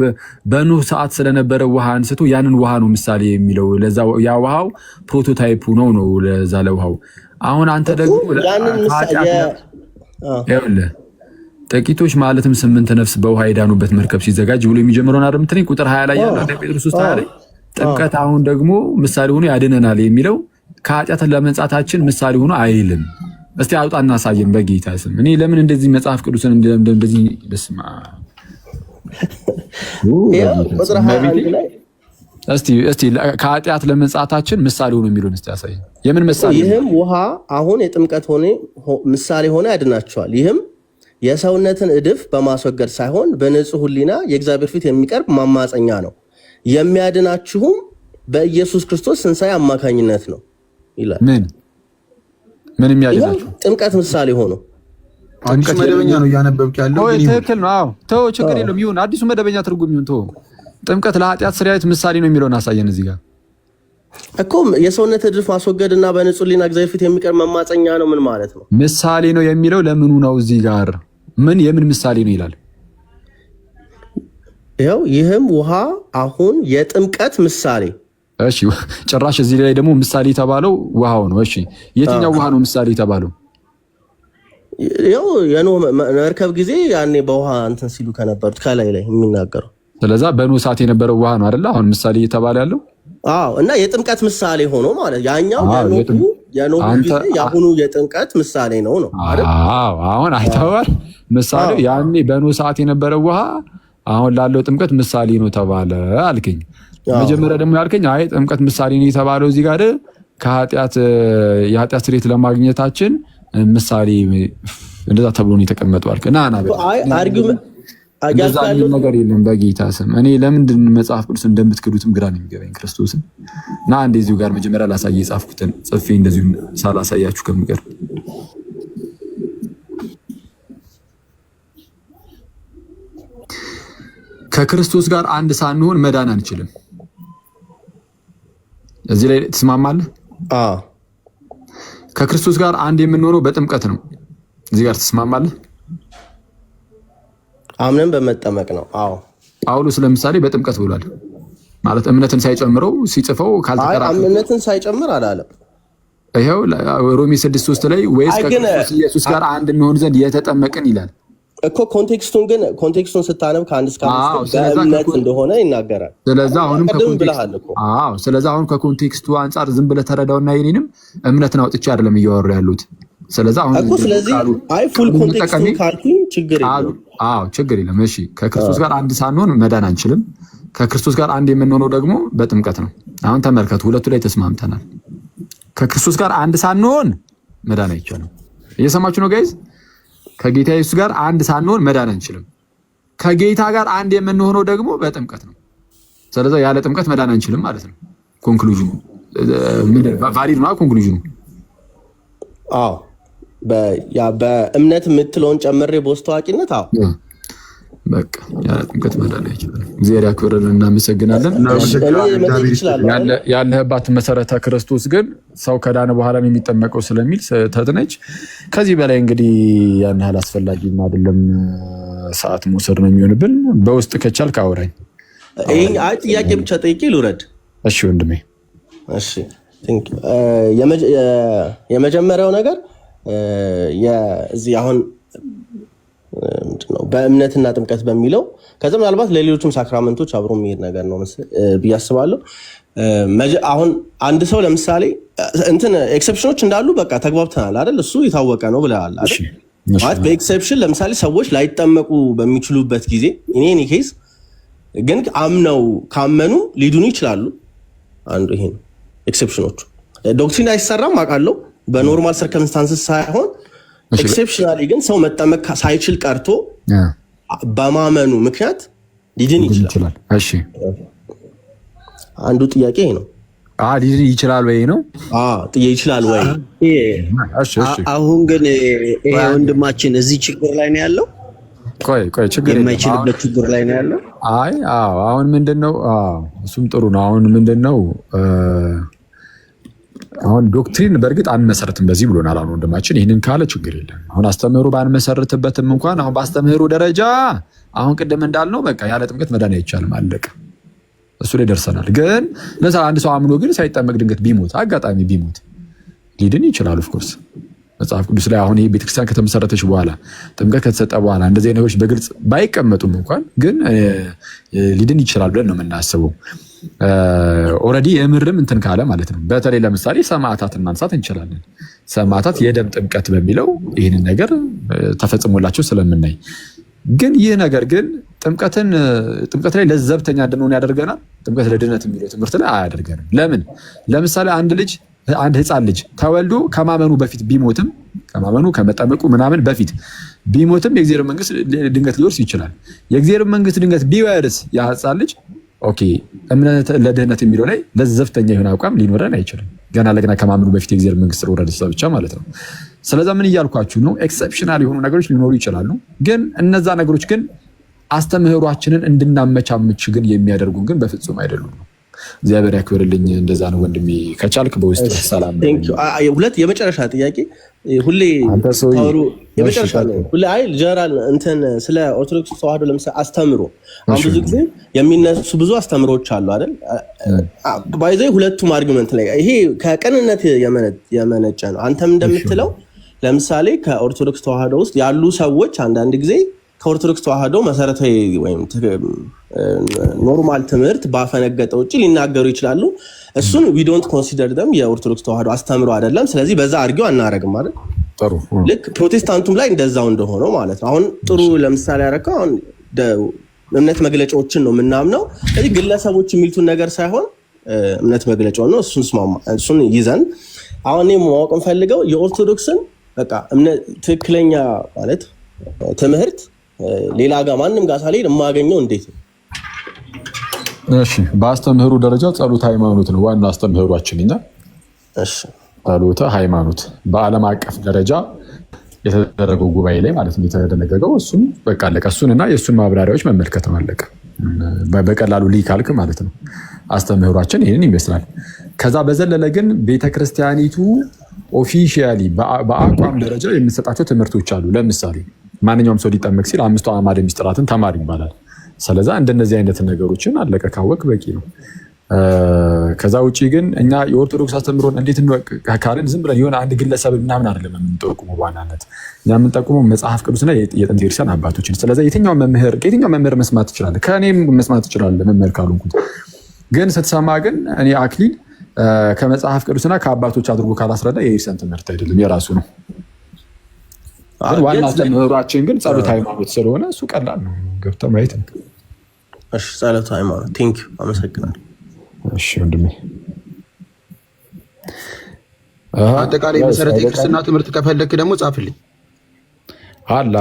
[SPEAKER 1] በኖህ ሰዓት ስለነበረ ውሃ አንስቶ ያንን ውሃ ነው ምሳሌ የሚለው። ለዛ ያ ውሃው ፕሮቶታይፑ ነው ለዛ ለውሃው። አሁን አንተ ደግሞ ይኸውልህ ጥቂቶች ማለትም 8 ነፍስ በውሃ የዳኑበት መርከብ ሲዘጋጅ ብሎ የሚጀምረውን አይደል የምትለኝ ቁጥር 20 ላይ ያለው ጴጥሮስ 3:20 ላይ ጥምቀት አሁን ደግሞ ምሳሌ ሆኖ ያድነናል የሚለው ከኃጢአት ለመንጻታችን ምሳሌ ሆኖ አይልም። እስቲ አውጣና አሳየን በጌታ ስም። እኔ ለምን እንደዚህ መጽሐፍ ቅዱስን እንደዚህ በስማ
[SPEAKER 5] ቁጥር 21 ላይ
[SPEAKER 1] እስቲ ከኃጢአት ለመንጻታችን ምሳሌ ሆኖ የሚለውን እስቲ ያሳየን። የምን ምሳሌ?
[SPEAKER 5] ይህም ውሃ አሁን የጥምቀት ምሳሌ ሆኖ ያድናቸዋል። ይህም የሰውነትን እድፍ በማስወገድ ሳይሆን በንጹህ ሕሊና የእግዚአብሔር ፊት የሚቀርብ ማማፀኛ ነው። የሚያድናችሁም በኢየሱስ ክርስቶስ ትንሣኤ አማካኝነት ነው ይላል። ምን የሚያድናችሁ? ጥምቀት ምሳሌ ሆኖ
[SPEAKER 4] አዲሱ መደበኛ ነው እያነበብክ ያለው።
[SPEAKER 1] ትክክል ነው። አዎ ተው ችግር የለውም ይሁን። አዲሱ መደበኛ ትርጉም ይሁን ተው። ጥምቀት ለኃጢአት ስርየት ምሳሌ ነው የሚለውን አሳየን እዚህ ጋር
[SPEAKER 5] እኮ። የሰውነት እድፍ ማስወገድና በንጹህ ሕሊና እግዚአብሔር ፊት የሚቀርብ መማፀኛ ነው ምን ማለት ነው?
[SPEAKER 1] ምሳሌ ነው የሚለው ለምኑ ነው? እዚህ ጋር የምን ምሳሌ ነው ይላል?
[SPEAKER 5] ይኸው ይህም ውሃ አሁን የጥምቀት ምሳሌ።
[SPEAKER 1] እሺ ጭራሽ እዚህ ላይ ደግሞ ምሳሌ የተባለው ውሃው ነው። እሺ የትኛው ውሃ ነው ምሳሌ የተባለው?
[SPEAKER 5] ይኸው የኖህ መርከብ ጊዜ ያኔ በውሃ እንትን ሲሉ ከነበሩት ከላይ ላይ የሚናገረው።
[SPEAKER 1] ስለዛ በኖህ ሰዓት የነበረው ውሃ ነው አይደል አሁን ምሳሌ እየተባለ ያለው?
[SPEAKER 5] አዎ እና የጥምቀት ምሳሌ ሆኖ ማለት ያኛው የኖህ ጊዜ ያሁኑ የጥምቀት ምሳሌ ነው አይደል?
[SPEAKER 1] አዎ አሁን አይተዋል። ምሳሌው ያኔ በኖህ ሰዓት የነበረው ውሃ አሁን ላለው ጥምቀት ምሳሌ ነው ተባለ አልከኝ። መጀመሪያ ደግሞ ያልከኝ አይ ጥምቀት ምሳሌ ነው የተባለው እዚህ ጋር የኃጢአት ስርየት ለማግኘታችን ምሳሌ እንደዛ ተብሎ ነው የተቀመጠው አልከ። ና
[SPEAKER 5] አይ አርጊውመንት
[SPEAKER 1] እንደዛ ነገር የለም በጌታ ስም። እኔ ለምንድን መጽሐፍ ቅዱስ እንደምትክዱትም ግራ ነው የሚገባኝ ክርስቶስን። ና እንደዚሁ ጋር መጀመሪያ ላሳየ የጻፍኩትን ጽፌ እንደዚሁ ሳላሳያችሁ ከምቀር ከክርስቶስ ጋር አንድ ሳንሆን መዳን አንችልም። እዚህ ላይ ትስማማለህ?
[SPEAKER 5] አዎ
[SPEAKER 1] ከክርስቶስ ጋር አንድ የምንሆነው በጥምቀት ነው። እዚህ ጋር ትስማማለህ?
[SPEAKER 5] አምነን በመጠመቅ ነው። አዎ
[SPEAKER 1] ጳውሎስ ለምሳሌ በጥምቀት ብሏል ማለት እምነትን ሳይጨምረው ሲጽፈው ካልተከራከረ
[SPEAKER 5] እምነትን ሳይጨምር አላለም።
[SPEAKER 1] ይሄው ሮሜ 6:3 ላይ ወይስ ከክርስቶስ ኢየሱስ ጋር አንድ እንሆን ዘንድ የተጠመቅን ይላል
[SPEAKER 5] እኮ። ኮንቴክስቱን ስታነብ ከ1 እስከ 5 በእምነት እንደሆነ ይናገራል።
[SPEAKER 1] ስለዚህ አሁን ከኮንቴክስቱ አንፃር ዝም ብለህ ተረዳውና የኔንም እምነትን አውጥቼ አይደለም እያወሩ ያሉት። ስለዚህ
[SPEAKER 5] አይ ፉል ኮንቴክስቱን ካልኩኝ ችግር የለም።
[SPEAKER 1] ችግር የለም። እሺ ከክርስቶስ ጋር አንድ ሳንሆን መዳን አንችልም። ከክርስቶስ ጋር አንድ የምንሆነው ደግሞ በጥምቀት ነው። አሁን ተመልከቱ፣ ሁለቱ ላይ ተስማምተናል። ከክርስቶስ ጋር አንድ ሳንሆን መዳን አይቻልም። እየሰማችሁ ነው ጋይዝ? ከጌታ ኢየሱስ ጋር አንድ ሳንሆን መዳን አንችልም። ከጌታ ጋር አንድ የምንሆነው ደግሞ በጥምቀት ነው። ስለዚህ ያለ ጥምቀት መዳን አንችልም ማለት ነው። ኮንክሉዥኑ ቫሊድ ነው። ኮንክሉዥኑ
[SPEAKER 5] በእምነት የምትለውን ጨምሬ በውስጥ ታዋቂነት
[SPEAKER 1] በቃ ያለ ጥምቀት መዳን አይችልም። እግዚአብሔር ያክብረን። እናመሰግናለን። ያለህባት መሰረተ ክርስቶስ ግን ሰው ከዳነ በኋላ ነው የሚጠመቀው ስለሚል ተጥነች። ከዚህ በላይ እንግዲህ ያን ያህል አስፈላጊም አይደለም፣ ሰዓት መውሰድ ነው የሚሆንብን። በውስጥ ከቻልክ አውራኝ።
[SPEAKER 5] አይ ጥያቄ ብቻ ጠይቄ ልውረድ።
[SPEAKER 1] እሺ ወንድሜ።
[SPEAKER 5] እሺ የመጀመሪያው ነገር እዚህ አሁን በእምነትና ጥምቀት በሚለው ከዛ ምናልባት ለሌሎችም ሳክራመንቶች አብሮ የሚሄድ ነገር ነው ብዬ አስባለሁ። አሁን አንድ ሰው ለምሳሌ ኤክሰፕሽኖች እንዳሉ በቃ ተግባብተናል አይደል? እሱ የታወቀ ነው ብለሃል አይደል? ማለት በኤክሰፕሽን ለምሳሌ ሰዎች ላይጠመቁ በሚችሉበት ጊዜ እኔ ኬስ ግን አምነው ካመኑ ሊድኑ ይችላሉ። አንዱ ይሄ ነው ኤክሰፕሽኖቹ። ዶክትሪን አይሰራም አውቃለሁ፣ በኖርማል ሰርከምስታንስስ ሳይሆን ኤክሴፕሽናሊ ግን ሰው መጠመቅ ሳይችል ቀርቶ በማመኑ ምክንያት ሊድን ይችላል።
[SPEAKER 1] እሺ
[SPEAKER 5] አንዱ ጥያቄ ነው።
[SPEAKER 1] ሊድን ይችላል ወይ ነው?
[SPEAKER 5] ይችላል ወይ?
[SPEAKER 3] አሁን ግን ይሄ ወንድማችን እዚህ ችግር ላይ ነው ያለው።
[SPEAKER 1] ቆይ ችግር
[SPEAKER 3] የማይችልበት ችግር ላይ ነው ያለው።
[SPEAKER 1] አሁን ምንድነው? እሱም ጥሩ ነው። አሁን ምንድነው? አሁን ዶክትሪን በእርግጥ አንመሰርትም በዚህ ብሎናል። አሁን ወንድማችን ይህንን ካለ ችግር የለም። አሁን አስተምህሮ ባንመሰርትበትም እንኳን አሁን በአስተምህሮ ደረጃ አሁን ቅድም እንዳልነው በቃ ያለ ጥምቀት መዳን አይቻልም፣ አለቀ። እሱ ላይ ደርሰናል። ግን ለምሳሌ አንድ ሰው አምኖ ግን ሳይጠመቅ ድንገት ቢሞት አጋጣሚ ቢሞት ሊድን ይችላል። ኦፍኮርስ መጽሐፍ ቅዱስ ላይ አሁን ቤተክርስቲያን ከተመሰረተች በኋላ ጥምቀት ከተሰጠ በኋላ እንደዚህ ነገሮች በግልጽ ባይቀመጡም እንኳን ግን ሊድን ይችላል ብለን ነው የምናስበው። ኦልሬዲ የምርም እንትን ካለ ማለት ነው። በተለይ ለምሳሌ ሰማዕታትን ማንሳት እንችላለን። ሰማዕታት የደም ጥምቀት በሚለው ይህንን ነገር ተፈጽሞላቸው ስለምናይ ግን ይህ ነገር ግን ጥምቀት ላይ ለዘብተኛ እንድንሆን ያደርገናል። ጥምቀት ለድነት የሚለው ትምህርት ላይ አያደርገንም። ለምን? ለምሳሌ አንድ ህፃን ልጅ ተወልዶ ከማመኑ በፊት ቢሞትም ከማመኑ ከመጠመቁ ምናምን በፊት ቢሞትም የእግዚአብሔር መንግስት ድንገት ሊወርስ ይችላል። የእግዚአብሔር መንግስት ድንገት ቢወርስ ያ ህፃን ልጅ ኦኬ እምነት ለድህነት የሚለው ላይ ለዘብተኛ የሆነ አቋም ሊኖረን አይችልም። ገና ለገና ከማመኑ በፊት የእግዚአብሔር መንግስት ስለወረደ ብቻ ማለት ነው። ስለዛ ምን እያልኳችሁ ነው? ኤክሰፕሽናል የሆኑ ነገሮች ሊኖሩ ይችላሉ። ግን እነዛ ነገሮች ግን አስተምህሯችንን እንድናመቻምች ግን የሚያደርጉን ግን በፍጹም አይደሉም። እግዚአብሔር ያክብርልኝ። እንደዛ ነው ወንድሜ። ከቻልክ በውስጥ ሰላም።
[SPEAKER 5] ሁለት የመጨረሻ ጥያቄ ሁሌ ታወሩ የመጨረሻ ነው። ሁሌ አይ ጀነራል እንትን ስለ ኦርቶዶክስ ተዋህዶ ለምሳሌ አስተምሮ አሁን ብዙ ጊዜ የሚነሱ ብዙ አስተምሮች አሉ አይደል? ባይዘይ ሁለቱም አርጊመንት ላይ ይሄ ከቅንነት የመነጨ ነው። አንተም እንደምትለው ለምሳሌ ከኦርቶዶክስ ተዋህዶ ውስጥ ያሉ ሰዎች አንዳንድ ጊዜ ከኦርቶዶክስ ተዋህዶ መሰረታዊ ወይም ኖርማል ትምህርት ባፈነገጠ ውጭ ሊናገሩ ይችላሉ። እሱን we don't consider them የኦርቶዶክስ ተዋህዶ አስተምሮ አይደለም። ስለዚህ በዛ አርጊው አናረግም ማለት
[SPEAKER 1] ጥሩ።
[SPEAKER 5] ልክ ፕሮቴስታንቱም ላይ እንደዛው እንደሆነው ማለት ነው። አሁን ጥሩ ለምሳሌ ያረካው አሁን እምነት መግለጫዎችን ነው የምናምነው። ስለዚህ ግለሰቦች የሚሉትን ነገር ሳይሆን እምነት መግለጫው ነው። እሱን ይዘን አሁን እኔ ማወቅ እንፈልገው የኦርቶዶክስን በቃ ትክክለኛ ማለት ትምህርት ሌላ ጋር ማንም ጋር ሳልሄድ የማገኘው እንዴት ነው?
[SPEAKER 1] እሺ በአስተምህሩ ደረጃ ጸሎት ሃይማኖት ነው ዋና አስተምህሯችን እኛ።
[SPEAKER 5] እሺ
[SPEAKER 1] ጸሎት ሃይማኖት በዓለም አቀፍ ደረጃ የተደረገው ጉባኤ ላይ ማለት ነው የተደነገገው። እሱን በቃ አለቀ። እሱንና የእሱን ማብራሪያዎች መመልከት ነው አለቀ። በቀላሉ ሊካልክ ማለት ነው። አስተምህሯችን ይህንን ይመስላል። ከዛ በዘለለ ግን ቤተክርስቲያኒቱ ኦፊሻሊ በአቋም ደረጃ የምትሰጣቸው ትምህርቶች አሉ። ለምሳሌ ማንኛውም ሰው ሊጠመቅ ሲል 5 አዕማደ ምስጢራትን ተማር ይባላል። ስለዛ እንደነዚህ አይነት ነገሮችን አለቀ ካወቅ በቂ ነው። ከዛ ውጪ ግን እኛ የኦርቶዶክስ አስተምህሮን እንዴት ካልን ዝም ብለን የሆነ አንድ ግለሰብ ምናምን አይደለም የምንጠቁመው። በዋናነት እኛ የምንጠቁመው መጽሐፍ ቅዱስና የጥንት ቤተክርስቲያን አባቶችን። ስለዚህ ከየትኛው መምህር መስማት ትችላለህ፣ ከእኔም መስማት ትችላለህ መምህር ካልሆንኩት። ግን ስትሰማ ግን እኔ አክሊል ከመጽሐፍ ቅዱስና ከአባቶች አድርጎ ካላስረዳ የቤተክርስቲያን ትምህርት አይደለም፣ የራሱ ነው። ዋና አስተምህሯችን ግን ጸሎት ሃይማኖት ስለሆነ እሱ ቀላል ነው ገብተህ ማየት ነው።
[SPEAKER 5] እሺ ጸሎት ሃይማኖት ቴንክ ዩ አመሰግናለሁ።
[SPEAKER 1] እሺ ወንድሜ
[SPEAKER 4] አጠቃላይ መሰረታዊ ክርስትና ትምህርት ከፈለክ ደግሞ ጻፍልኝ
[SPEAKER 1] አላ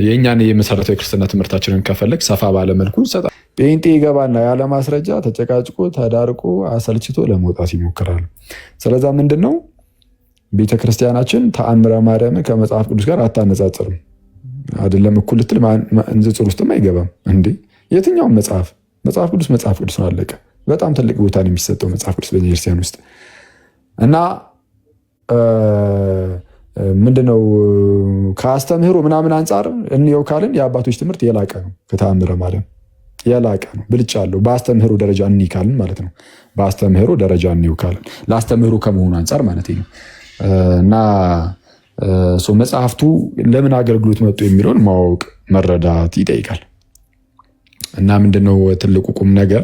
[SPEAKER 1] የኛን የመሰረታዊ ክርስትና ትምህርታችንን ከፈለክ ሰፋ ባለ መልኩ ይሰጣል። ጴንጤ ይገባና ያለ ማስረጃ ተጨቃጭቆ ተዳርቆ አሰልችቶ ለመውጣት ይሞክራል። ስለዛ ምንድነው ቤተክርስቲያናችን ተአምረ ማርያምን ከመጽሐፍ ቅዱስ ጋር አታነጻጽርም። አይደለም እኩል ልትል ንጽጽር ውስጥም አይገባም እንዴ። የትኛውም መጽሐፍ ቅዱስ ነው አለቀ። በጣም ትልቅ ቦታ ነው የሚሰጠው መጽሐፍ ቅዱስ በቤተክርስቲያን ውስጥ እና ምንድነው ከአስተምህሮ ምናምን አንጻር እንየው ካልን የአባቶች ትምህርት የላቀ ነው። ከተአምረ ማርያም የላቀ ነው፣ ብልጫ አለው። በአስተምህሮ ደረጃ እንይ ካልን ማለት ነው። በአስተምህሮ ደረጃ እንየው ካልን ለአስተምህሮ ከመሆኑ አንጻር ማለት ነው። እና መጽሐፍቱ ለምን አገልግሎት መጡ የሚለውን ማወቅ መረዳት ይጠይቃል። እና ምንድነው ትልቁ ቁም ነገር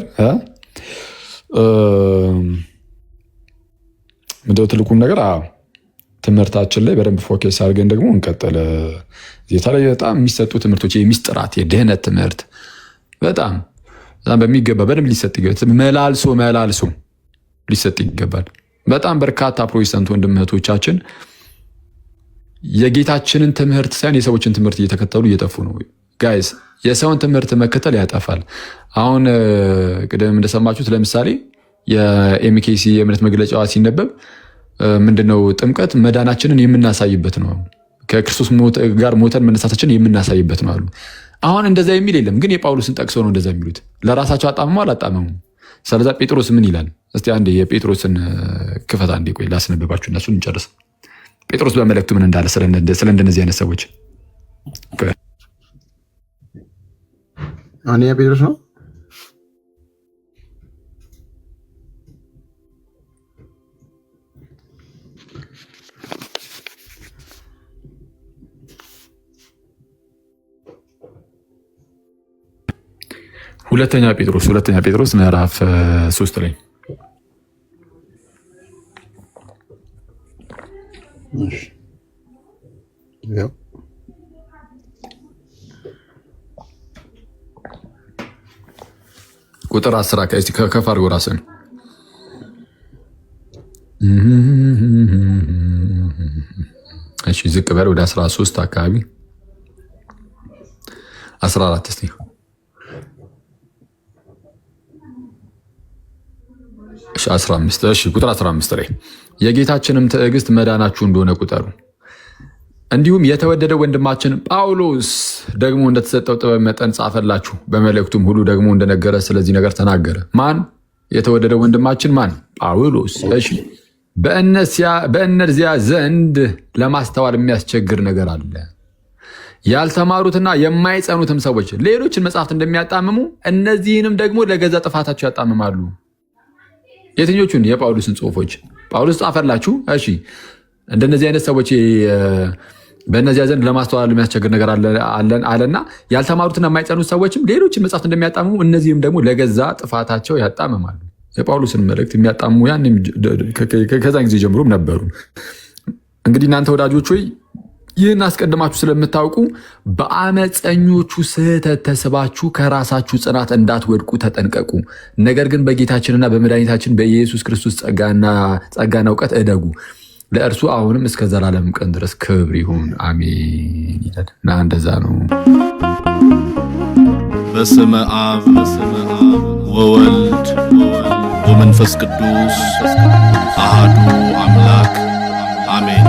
[SPEAKER 1] ትልቁም ነገር ትምህርታችን ላይ በደንብ ፎከስ አድርገን ደግሞ እንቀጥል። የተለያዩ በጣም የሚሰጡ ትምህርቶች የሚስጥራት የድህነት ትምህርት በጣም በሚገባ በደንብ ሊሰጥ ይገባል። መላልሶ ሊሰጥ ይገባል። በጣም በርካታ ፕሮቴስታንት ወንድም እህቶቻችን የጌታችንን ትምህርት ሳይሆን የሰዎችን ትምህርት እየተከተሉ እየጠፉ ነው። ጋይስ የሰውን ትምህርት መከተል ያጠፋል። አሁን ቅድም እንደሰማችሁት ለምሳሌ የኤምኬሲ የእምነት መግለጫዋ ሲነበብ ምንድነው ጥምቀት መዳናችንን የምናሳይበት ነው፣ ከክርስቶስ ጋር ሞተን መነሳታችንን የምናሳይበት ነው አሉ። አሁን እንደዛ የሚል የለም፣ ግን የጳውሎስን ጠቅሰው ነው እንደዛ የሚሉት። ለራሳቸው አጣመሙ አላጣመሙ። ስለዛ ጴጥሮስ ምን ይላል? እስቲ አንዴ የጴጥሮስን ክፈት አንዴ ቆይ ላስነብባችሁ፣ እነሱን እንጨርስ። ጴጥሮስ በመልእክቱ ምን እንዳለ ስለ እንደነዚህ አይነት ሰዎች
[SPEAKER 4] አንደኛ ጴጥሮስ ነው
[SPEAKER 1] ሁለተኛ ጴጥሮስ ምዕራፍ 3 ላይ ቁጥር 10 ከፍ አድርጎ ራስን እሺ ዝቅ በል ወደ 13 አካባቢ 14 እስቲ እሺ 15 እሺ ቁጥር 15 ላይ የጌታችንም ትዕግስት መዳናችሁ እንደሆነ ቁጠሩ። እንዲሁም የተወደደ ወንድማችን ጳውሎስ ደግሞ እንደተሰጠው ጥበብ መጠን ጻፈላችሁ። በመልእክቱም ሁሉ ደግሞ እንደነገረ ስለዚህ ነገር ተናገረ። ማን? የተወደደ ወንድማችን ማን? ጳውሎስ። እሺ በእነዚያ ዘንድ ለማስተዋል የሚያስቸግር ነገር አለ። ያልተማሩትና የማይጸኑትም ሰዎች ሌሎችን መጽሐፍት እንደሚያጣምሙ እነዚህንም ደግሞ ለገዛ ጥፋታቸው ያጣምማሉ። የትኞቹን? የጳውሎስን ጽሑፎች ጳውሎስ ጻፈላችሁ። እሺ እንደነዚህ አይነት ሰዎች በእነዚያ ዘንድ ለማስተዋል የሚያስቸግር ነገር አለና ያልተማሩትና የማይጸኑት ሰዎችም ሌሎችን መጽሐፍት እንደሚያጣምሙ እነዚህም ደግሞ ለገዛ ጥፋታቸው ያጣምማሉ። የጳውሎስን መልእክት የሚያጣምሙ ያኔም ከዛን ጊዜ ጀምሮም ነበሩ። እንግዲህ እናንተ ወዳጆች ሆይ ይህን አስቀድማችሁ ስለምታውቁ በአመፀኞቹ ስህተት ተስባችሁ ከራሳችሁ ጽናት እንዳትወድቁ ተጠንቀቁ። ነገር ግን በጌታችንና በመድኃኒታችን በኢየሱስ ክርስቶስ ጸጋና እውቀት እደጉ። ለእርሱ አሁንም እስከ ዘላለም ቀን ድረስ ክብር ይሁን አሜን ይላል እና እንደዛ ነው።
[SPEAKER 7] በስመ አብ ወወልድ ወመንፈስ ቅዱስ አሐዱ አምላክ አሜን።